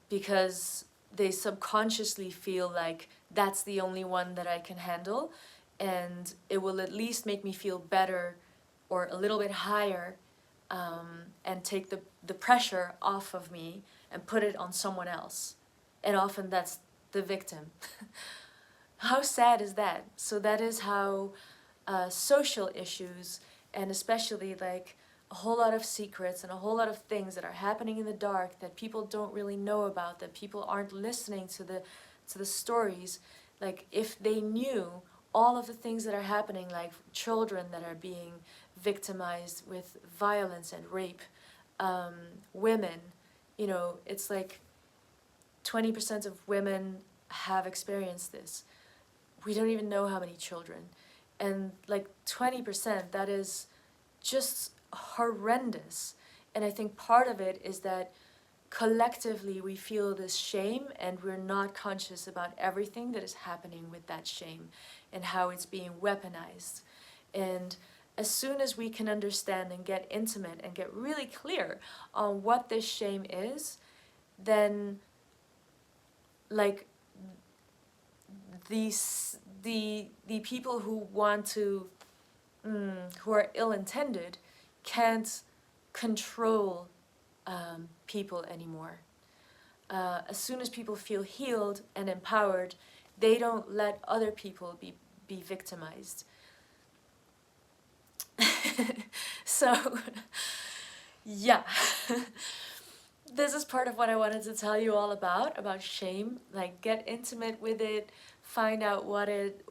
because they subconsciously feel like that's the only one that I can handle, and it will at least make me feel better or a little bit higher, and take the pressure off of me and put it on someone else. And often that's the victim. How sad is that? So that is how social issues, and especially like a whole lot of secrets and a whole lot of things that are happening in the dark that people don't really know about, that people aren't listening to the stories. Like if they knew all of the things that are happening, like children that are being victimized with violence and rape. Women, you know, it's like 20% of women have experienced this. We don't even know how many children. And like 20%, that is just horrendous. And I think part of it is that collectively we feel this shame and we're not conscious about everything that is happening with that shame and how it's being weaponized. And as soon as we can understand and get intimate and get really clear on what this shame is, then like the people who want to who are ill-intended can't control people anymore. As soon as people feel healed and empowered, they don't let other people be victimized. So, yeah. This is part of what I wanted to tell you all about shame. Like, get intimate with it, find out what it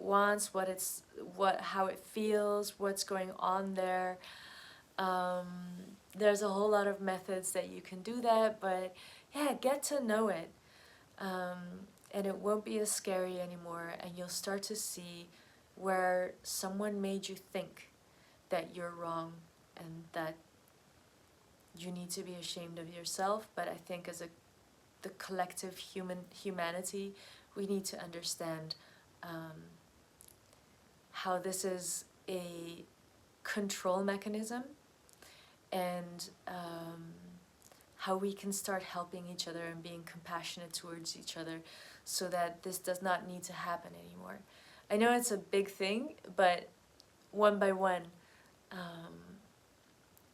wants, how it feels, what's going on there. There's a whole lot of methods that you can do that, but yeah, get to know it. And it won't be as scary anymore, and you'll start to see where someone made you think that you're wrong and that you need to be ashamed of yourself. But I think as the collective humanity, we need to understand how this is a control mechanism, and how we can start helping each other and being compassionate towards each other so that this does not need to happen anymore. I know it's a big thing, but one by one,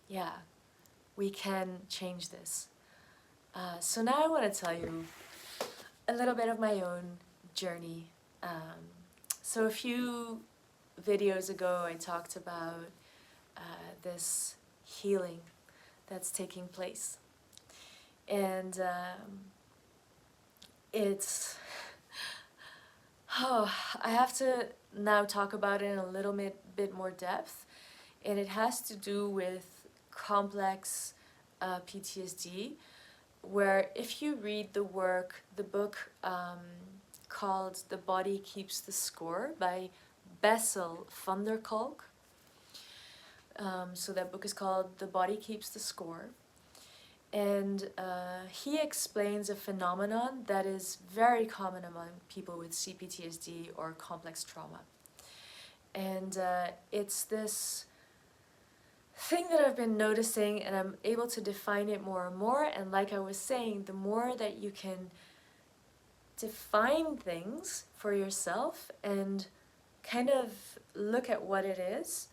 yeah, we can change this. So now I want to tell you a little bit of my own journey. So a few videos ago I talked about this healing that's taking place. And it's... Oh, I have to now talk about it in a little bit more depth. And it has to do with complex PTSD, where if you read the book called The Body Keeps the Score by Bessel van der Kolk. So that book is called The Body Keeps the Score. And he explains a phenomenon that is very common among people with CPTSD or complex trauma. And it's this thing that I've been noticing, and I'm able to define it more and more. And like I was saying, the more that you can define things for yourself and kind of look at what it is,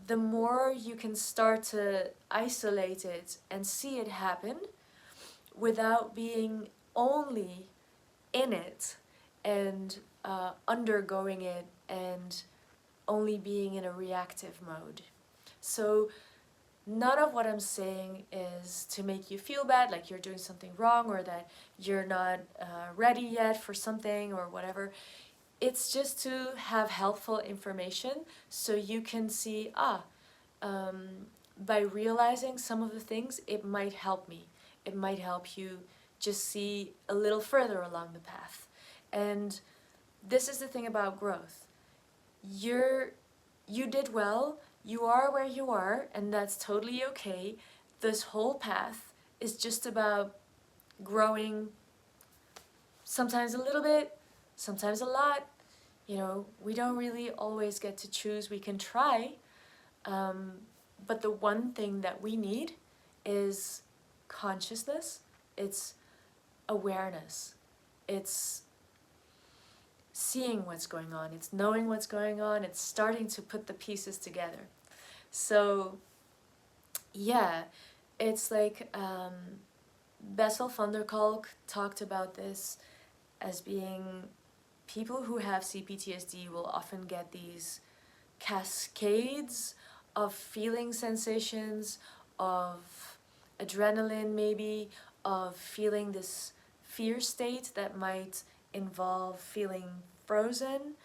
the more you can start to isolate it and see it happen without being only in it and undergoing it and only being in a reactive mode. So none of what I'm saying is to make you feel bad, like you're doing something wrong or that you're not ready yet for something or whatever. It's just to have helpful information so you can see, by realizing some of the things, it might help me. It might help you just see a little further along the path. And this is the thing about growth. You did well, you are where you are, and that's totally okay. This whole path is just about growing, sometimes a little bit, sometimes a lot. You know, we don't really always get to choose. We can try, but the one thing that we need is consciousness. It's awareness. It's seeing what's going on. It's knowing what's going on. It's starting to put the pieces together. So, yeah, it's like Bessel van der Kolk talked about this as being people who have CPTSD will often get these cascades of feeling sensations, of adrenaline maybe, of feeling this fear state that might involve feeling frozen,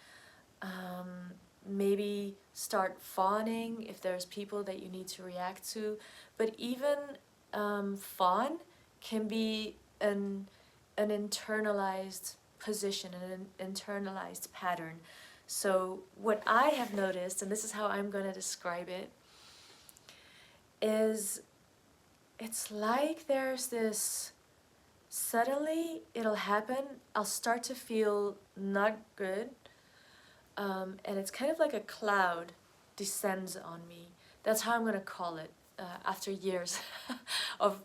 maybe start fawning if there's people that you need to react to. But even fawn can be an internalized position, an internalized pattern. So what I have noticed, and this is how I'm going to describe it, is it's like there's this, suddenly it'll happen, I'll start to feel not good, and it's kind of like a cloud descends on me. That's how I'm going to call it after years of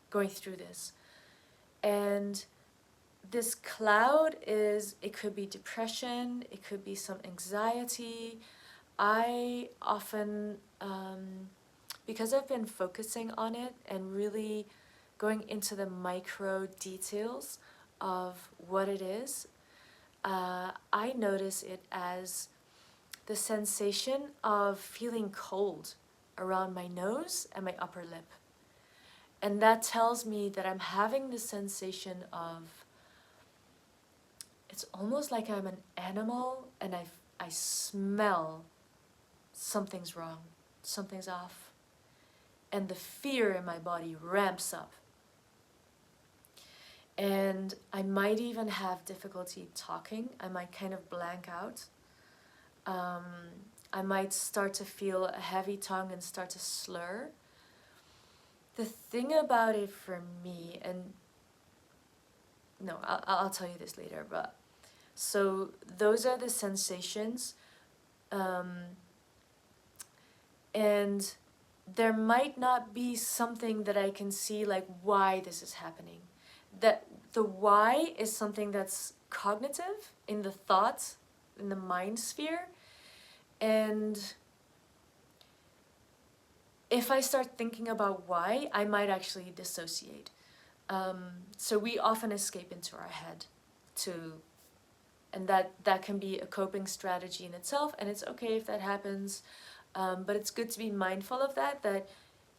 going through this. And this cloud is, it could be depression, it could be some anxiety. I often, because I've been focusing on it and really going into the micro details of what it is, I notice it as the sensation of feeling cold around my nose and my upper lip. And that tells me that I'm having the sensation of, it's almost like I'm an animal and I smell something's wrong, something's off. And the fear in my body ramps up. And I might even have difficulty talking. I might kind of blank out. I might start to feel a heavy tongue and start to slur. The thing about it for me, and no, I'll tell you this later, but so those are the sensations, and there might not be something that I can see like why this is happening. That the why is something that's cognitive in the thought, in the mind sphere, and if I start thinking about why, I might actually dissociate. So we often escape into our head and that can be a coping strategy in itself, and it's okay if that happens, but it's good to be mindful of that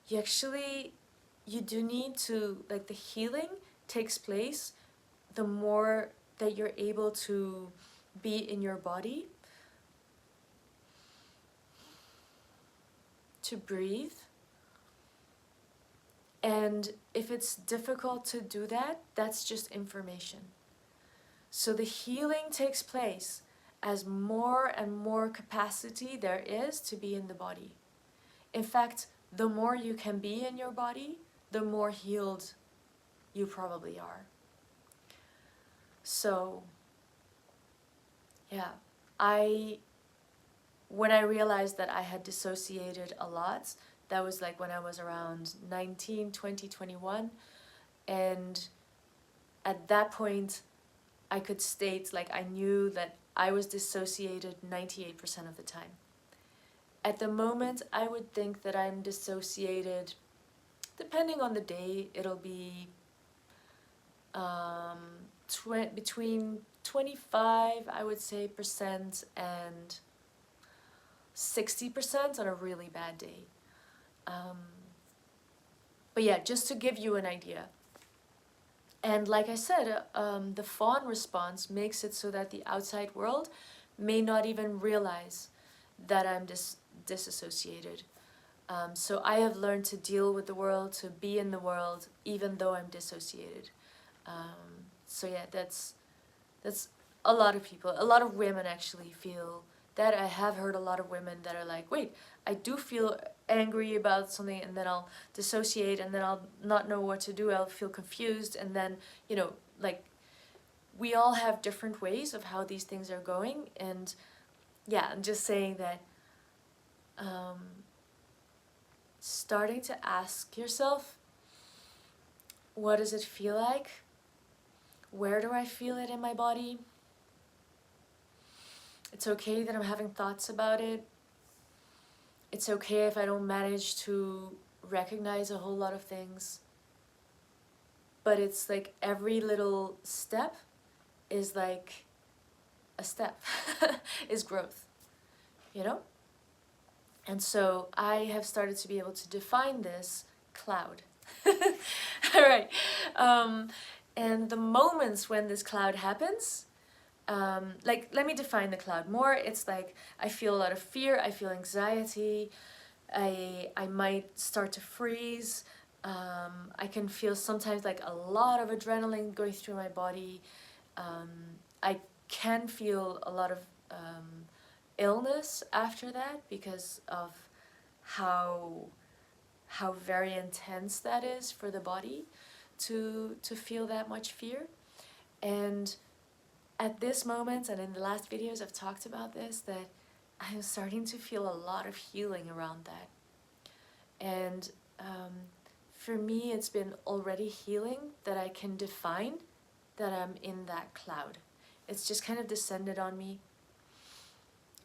you do need to, like, the healing takes place the more that you're able to be in your body, to breathe. And if it's difficult to do that, that's just information. So the healing takes place as more and more capacity there is to be in the body. In fact, the more you can be in your body, the more healed you probably are. So, yeah, when I realized that I had dissociated a lot, that was like when I was around 19, 20, 21. And at that point, I could state, like, I knew that I was dissociated 98% of the time. At the moment, I would think that I'm dissociated, depending on the day, it'll be between 25, I would say, percent and 60% on a really bad day. But yeah, just to give you an idea. And like I said, the fawn response makes it so that the outside world may not even realize that I'm disassociated. So I have learned to deal with the world, to be in the world, even though I'm dissociated. So yeah, that's a lot of people, a lot of women actually feel that. I have heard a lot of women that are like, wait, I do feel angry about something, and then I'll dissociate, and then I'll not know what to do, I'll feel confused, and then, you know, like, we all have different ways of how these things are going. And yeah, I'm just saying that starting to ask yourself, what does it feel like? Where do I feel it in my body? It's okay that I'm having thoughts about it. It's okay if I don't manage to recognize a whole lot of things. But it's like every little step is like a step, is growth, you know? And so I have started to be able to define this cloud. All right. And the moments when this cloud happens, like, let me define the cloud more. It's like I feel a lot of fear, I feel anxiety, I might start to freeze. I can feel sometimes like a lot of adrenaline going through my body. I can feel a lot of illness after that because of how very intense that is for the body to feel that much fear. And at this moment, and in the last videos I've talked about this, that I'm starting to feel a lot of healing around that. And for me, it's been already healing that I can define that I'm in that cloud. It's just kind of descended on me.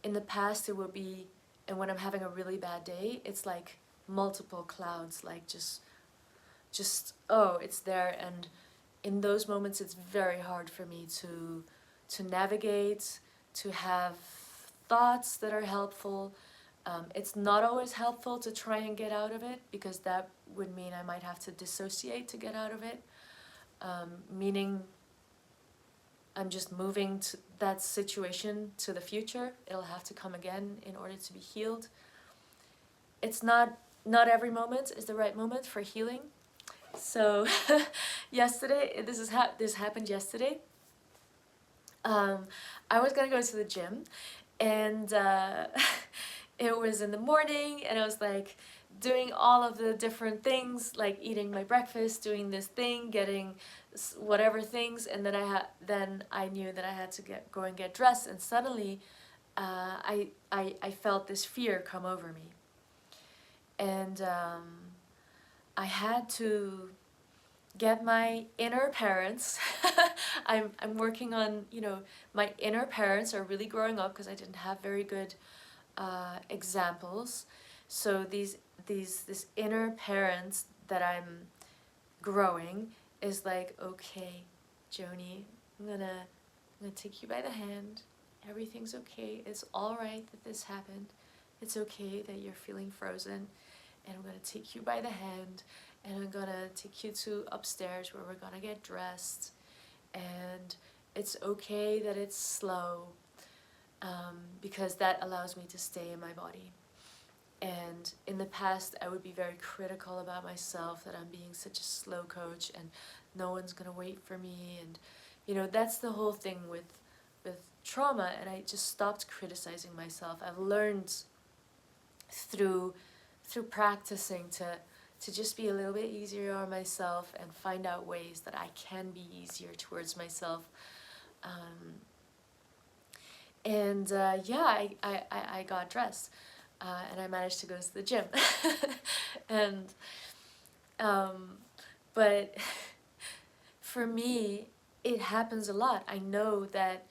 In the past, it would be, and when I'm having a really bad day, it's like multiple clouds, like just oh, it's there. And in those moments, it's very hard for me to navigate, to have thoughts that are helpful. It's not always helpful to try and get out of it, because that would mean I might have to dissociate to get out of it, meaning I'm just moving to that situation to the future. It'll have to come again in order to be healed. It's not every moment is the right moment for healing. So yesterday, this happened yesterday. I was gonna go to the gym, and it was in the morning, and I was like doing all of the different things, like eating my breakfast, doing this thing, getting whatever things, and then I knew that I had to go and get dressed, and suddenly I felt this fear come over me, and I had to get my inner parents. I'm working on, my inner parents are really growing up, because I didn't have very good examples. So this inner parents that I'm growing is like, okay, Joni, I'm gonna take you by the hand. Everything's okay. It's all right that this happened. It's okay that you're feeling frozen, and I'm gonna take you by the hand, and I'm gonna take you to upstairs where we're gonna get dressed, and it's okay that it's slow, because that allows me to stay in my body. And in the past, I would be very critical about myself, that I'm being such a slow coach and no one's gonna wait for me, and that's the whole thing with trauma. And I just stopped criticizing myself. I've learned through practicing to just be a little bit easier on myself and find out ways that I can be easier towards myself. Yeah, I got dressed, and I managed to go to the gym. And but for me, it happens a lot. I know that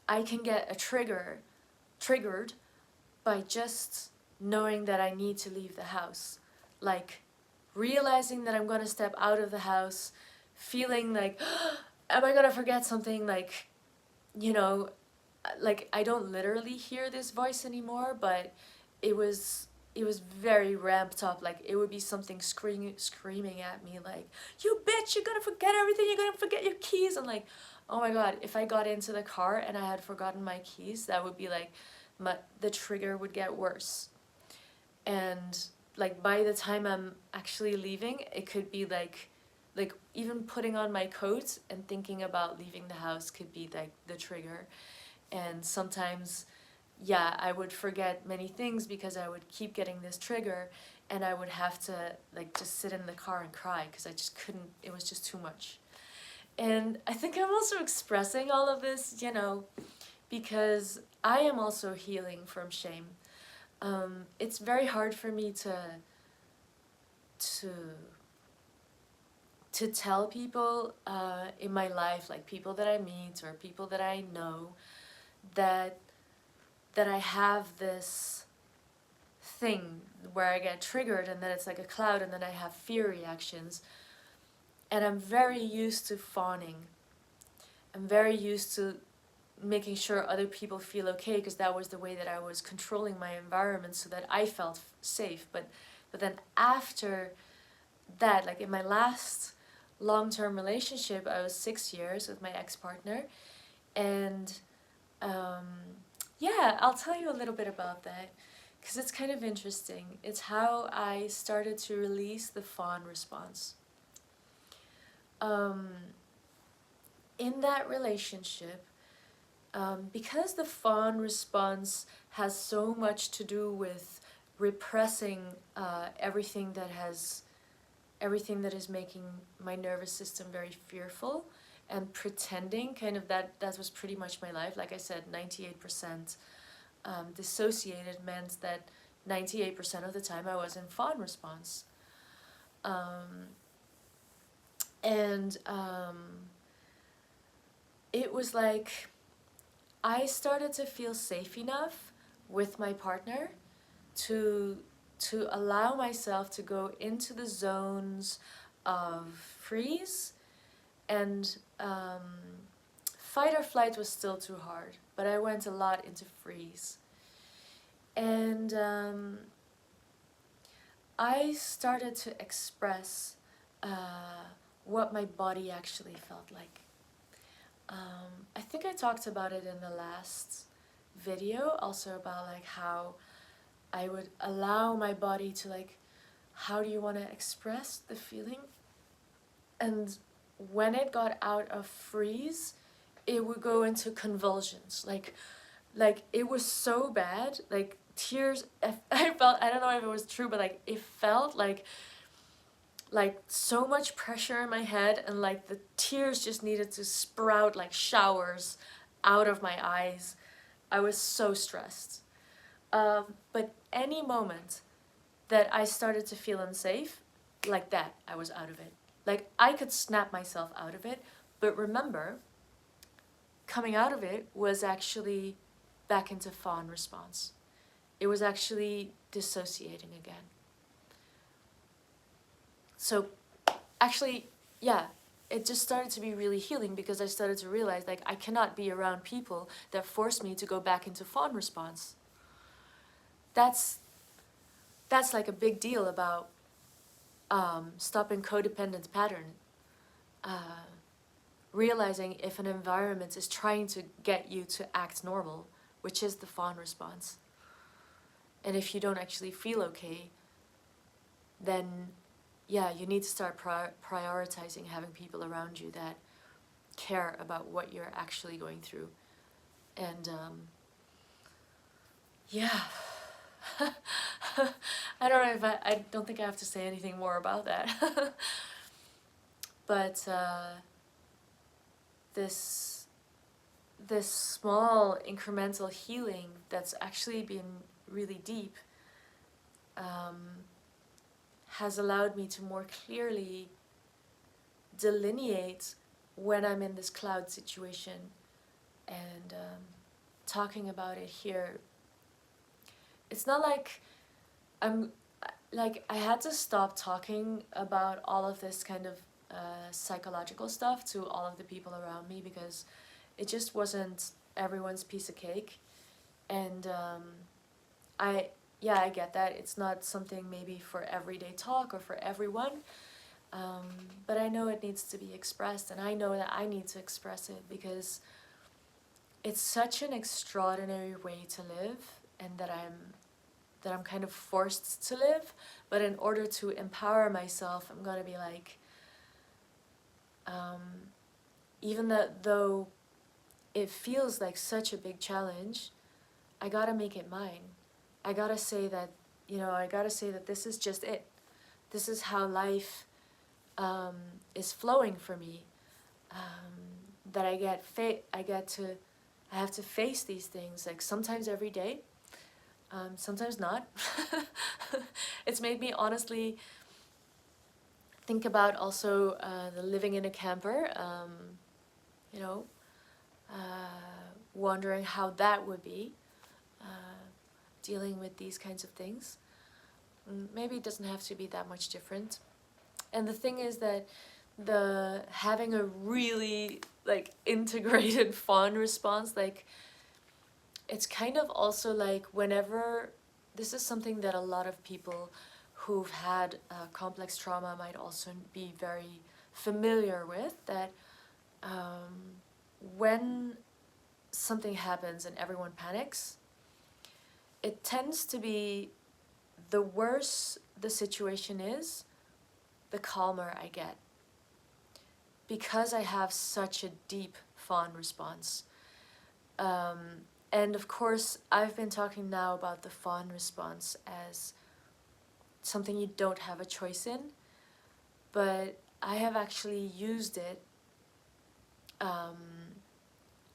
I can get triggered by just knowing that I need to leave the house. Like, realizing that I'm gonna step out of the house, feeling like, am I gonna forget something? Like, like, I don't literally hear this voice anymore, but it was very ramped up. Like, it would be something screaming at me, like, you bitch, you're gonna forget everything, you're gonna forget your keys. I'm like, oh my god, if I got into the car and I had forgotten my keys, that would be like, the trigger would get worse. And like, by the time I'm actually leaving, it could be like even putting on my coat and thinking about leaving the house could be like the trigger. And sometimes, yeah, I would forget many things because I would keep getting this trigger, and I would have to like just sit in the car and cry because I just couldn't, it was just too much. And I think I'm also expressing all of this, because I am also healing from shame. It's very hard for me to tell people in my life, like people that I meet or people that I know, that I have this thing where I get triggered, and then it's like a cloud, and then I have fear reactions. And I'm very used to fawning. I'm very used to making sure other people feel okay, because that was the way that I was controlling my environment so that I felt safe. But then after that, like in my last long-term relationship, I was 6 years with my ex-partner, And yeah, I'll tell you a little bit about that because it's kind of interesting. It's how I started to release the fawn response. In that relationship, because the fawn response has so much to do with repressing everything that is making my nervous system very fearful, and pretending kind of that was pretty much my life. Like I said, 98% dissociated meant that 98% of the time I was in fawn response. And it was like I started to feel safe enough with my partner to allow myself to go into the zones of freeze, and fight or flight was still too hard, but I went a lot into freeze. And I started to express what my body actually felt like. I think I talked about it in the last video, also about like how I would allow my body to like, how do you want to express the feeling? And when it got out of freeze, it would go into convulsions. Like it was so bad, like tears, I felt, I don't know if it was true, but like it felt like so much pressure in my head, and like the tears just needed to sprout like showers out of my eyes. I was so stressed. But any moment that I started to feel unsafe, like that, I was out of it. Like I could snap myself out of it, but remember, coming out of it was actually back into fawn response. It was actually dissociating again. So actually, yeah, it just started to be really healing, because I started to realize like I cannot be around people that force me to go back into fawn response. That's like a big deal about stopping codependent pattern. Realizing if an environment is trying to get you to act normal, which is the fawn response, and if you don't actually feel okay, then yeah, you need to start prioritizing having people around you that care about what you're actually going through. And yeah, I don't know if I don't think I have to say anything more about that. But this small incremental healing that's actually been really deep has allowed me to more clearly delineate when I'm in this cloud situation. And talking about it here, it's not like I had to stop talking about all of this kind of psychological stuff to all of the people around me, because it just wasn't everyone's piece of cake. And I get that it's not something maybe for everyday talk or for everyone, but I know it needs to be expressed, and I know that I need to express it because it's such an extraordinary way to live, and that I'm kind of forced to live. But in order to empower myself, I'm gonna be like, even though it feels like such a big challenge, I gotta make it mine. I gotta say that, this is just it. This is how life is flowing for me. That I have to face these things, like sometimes every day, sometimes not. It's made me honestly think about also the living in a camper, wondering how that would be, dealing with these kinds of things. Maybe it doesn't have to be that much different. And the thing is that having a really like integrated fawn response, like it's kind of also like whenever, this is something that a lot of people who've had complex trauma might also be very familiar with, that when something happens and everyone panics, it tends to be the worse the situation is, the calmer I get. Because I have such a deep fawn response. And of course, I've been talking now about the fawn response as something you don't have a choice in, but I have actually used it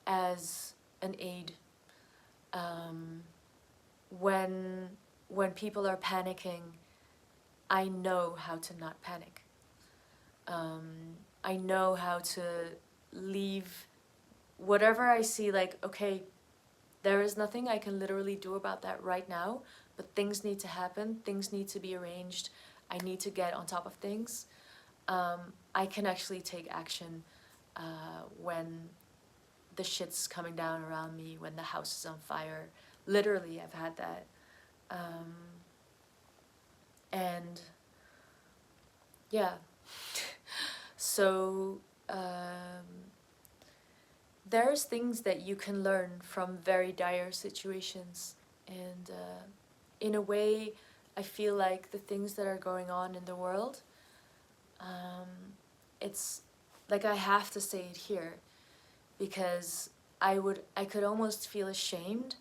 as an aid. When people are panicking, I know how to not panic. I know how to leave whatever I see, like, okay, there is nothing I can literally do about that right now, but things need to happen, things need to be arranged, I need to get on top of things. I can actually take action when the shit's coming down around me, when the house is on fire. Literally, I've had that. And yeah. So there's things that you can learn from very dire situations, and in a way I feel like the things that are going on in the world, it's like I have to say it here, because I could almost feel ashamed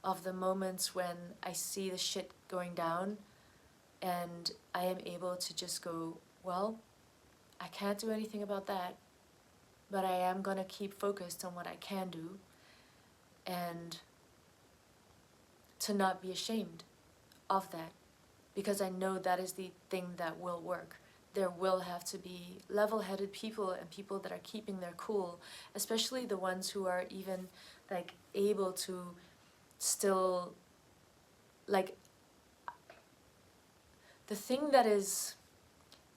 of the moments when I see the shit going down and I am able to just go, well, I can't do anything about that, but I am gonna keep focused on what I can do, and to not be ashamed of that, because I know that is the thing that will work. There will have to be level-headed people and people that are keeping their cool, especially the ones who are even like able to still, like, the thing that is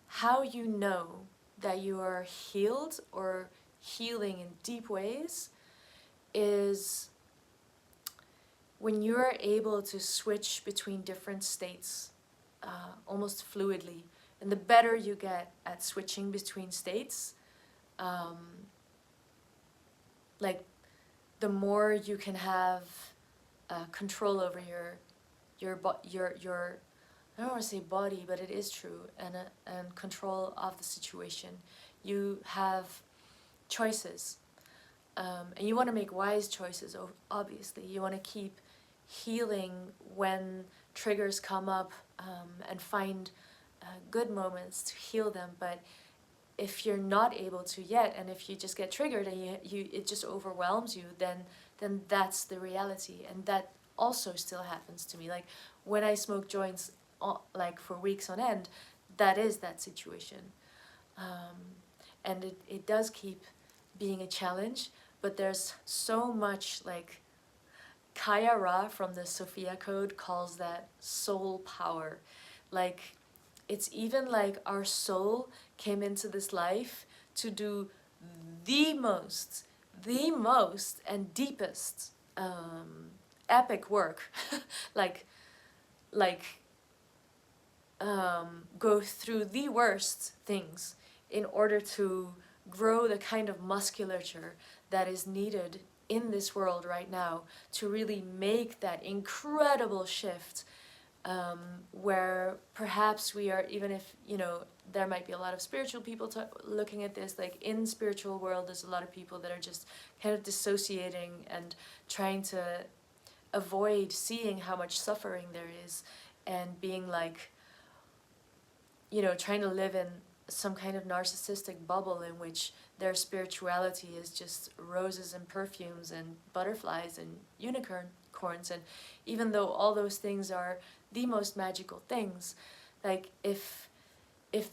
how you know that you are healed or healing in deep ways is when you're able to switch between different states almost fluidly. And the better you get at switching between states, like, the more you can have control over your I don't want to say body, but it is true, and control of the situation. You have choices, and you want to make wise choices. Obviously, you want to keep healing when triggers come up, and find good moments to heal them. But if you're not able to yet, and if you just get triggered and it just overwhelms you, then that's the reality. And that also still happens to me. Like, when I smoke joints like for weeks on end, that is that situation. And it does keep being a challenge, but there's so much, like, Kaya Ra from the Sophia Code calls that soul power. Like, it's even like our soul came into this life to do the most and deepest epic work. like go through the worst things in order to grow the kind of musculature that is needed in this world right now to really make that incredible shift, where perhaps we are, even if, there might be a lot of spiritual people looking at this, like, in spiritual world there's a lot of people that are just kind of dissociating and trying to avoid seeing how much suffering there is, and being like, trying to live in some kind of narcissistic bubble in which their spirituality is just roses and perfumes and butterflies and unicorns. And even though all those things are the most magical things, like, if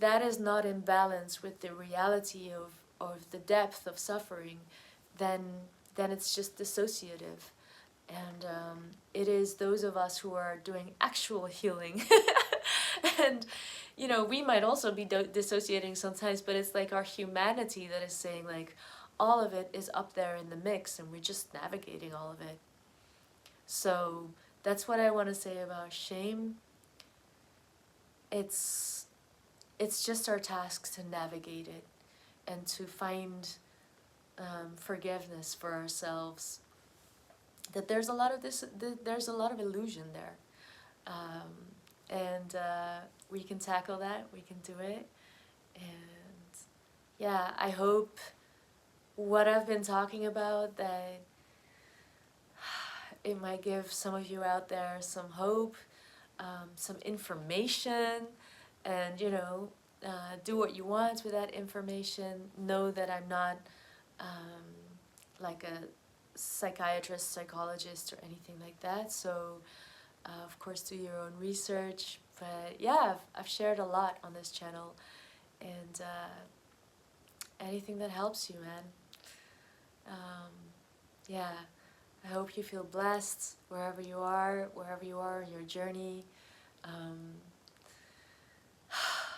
that is not in balance with the reality of the depth of suffering, then it's just dissociative. And it is those of us who are doing actual healing and we might also be dissociating sometimes, but it's like our humanity that is saying, like, all of it is up there in the mix and we're just navigating all of it. So that's what I want to say about shame. It's just our task to navigate it and to find forgiveness for ourselves that there's a lot of there's a lot of illusion there, and we can tackle that. We can do it, and yeah, I hope what I've been talking about, that it might give some of you out there some hope, some information, and do what you want with that information. Know that I'm not like a psychiatrist, psychologist, or anything like that. So, of course, do your own research. But yeah, I've shared a lot on this channel, and anything that helps you, man. Yeah, I hope you feel blessed wherever you are in your journey.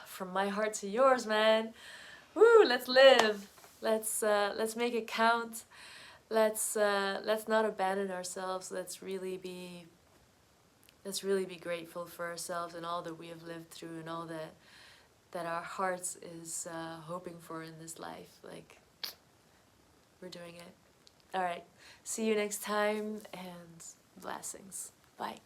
From my heart to yours, man. Woo! Let's live. Let's make it count. Let's not abandon ourselves. Let's really be grateful for ourselves and all that we have lived through, and all that our hearts is hoping for in this life. Like, we're doing it. All right. See you next time, and blessings. Bye.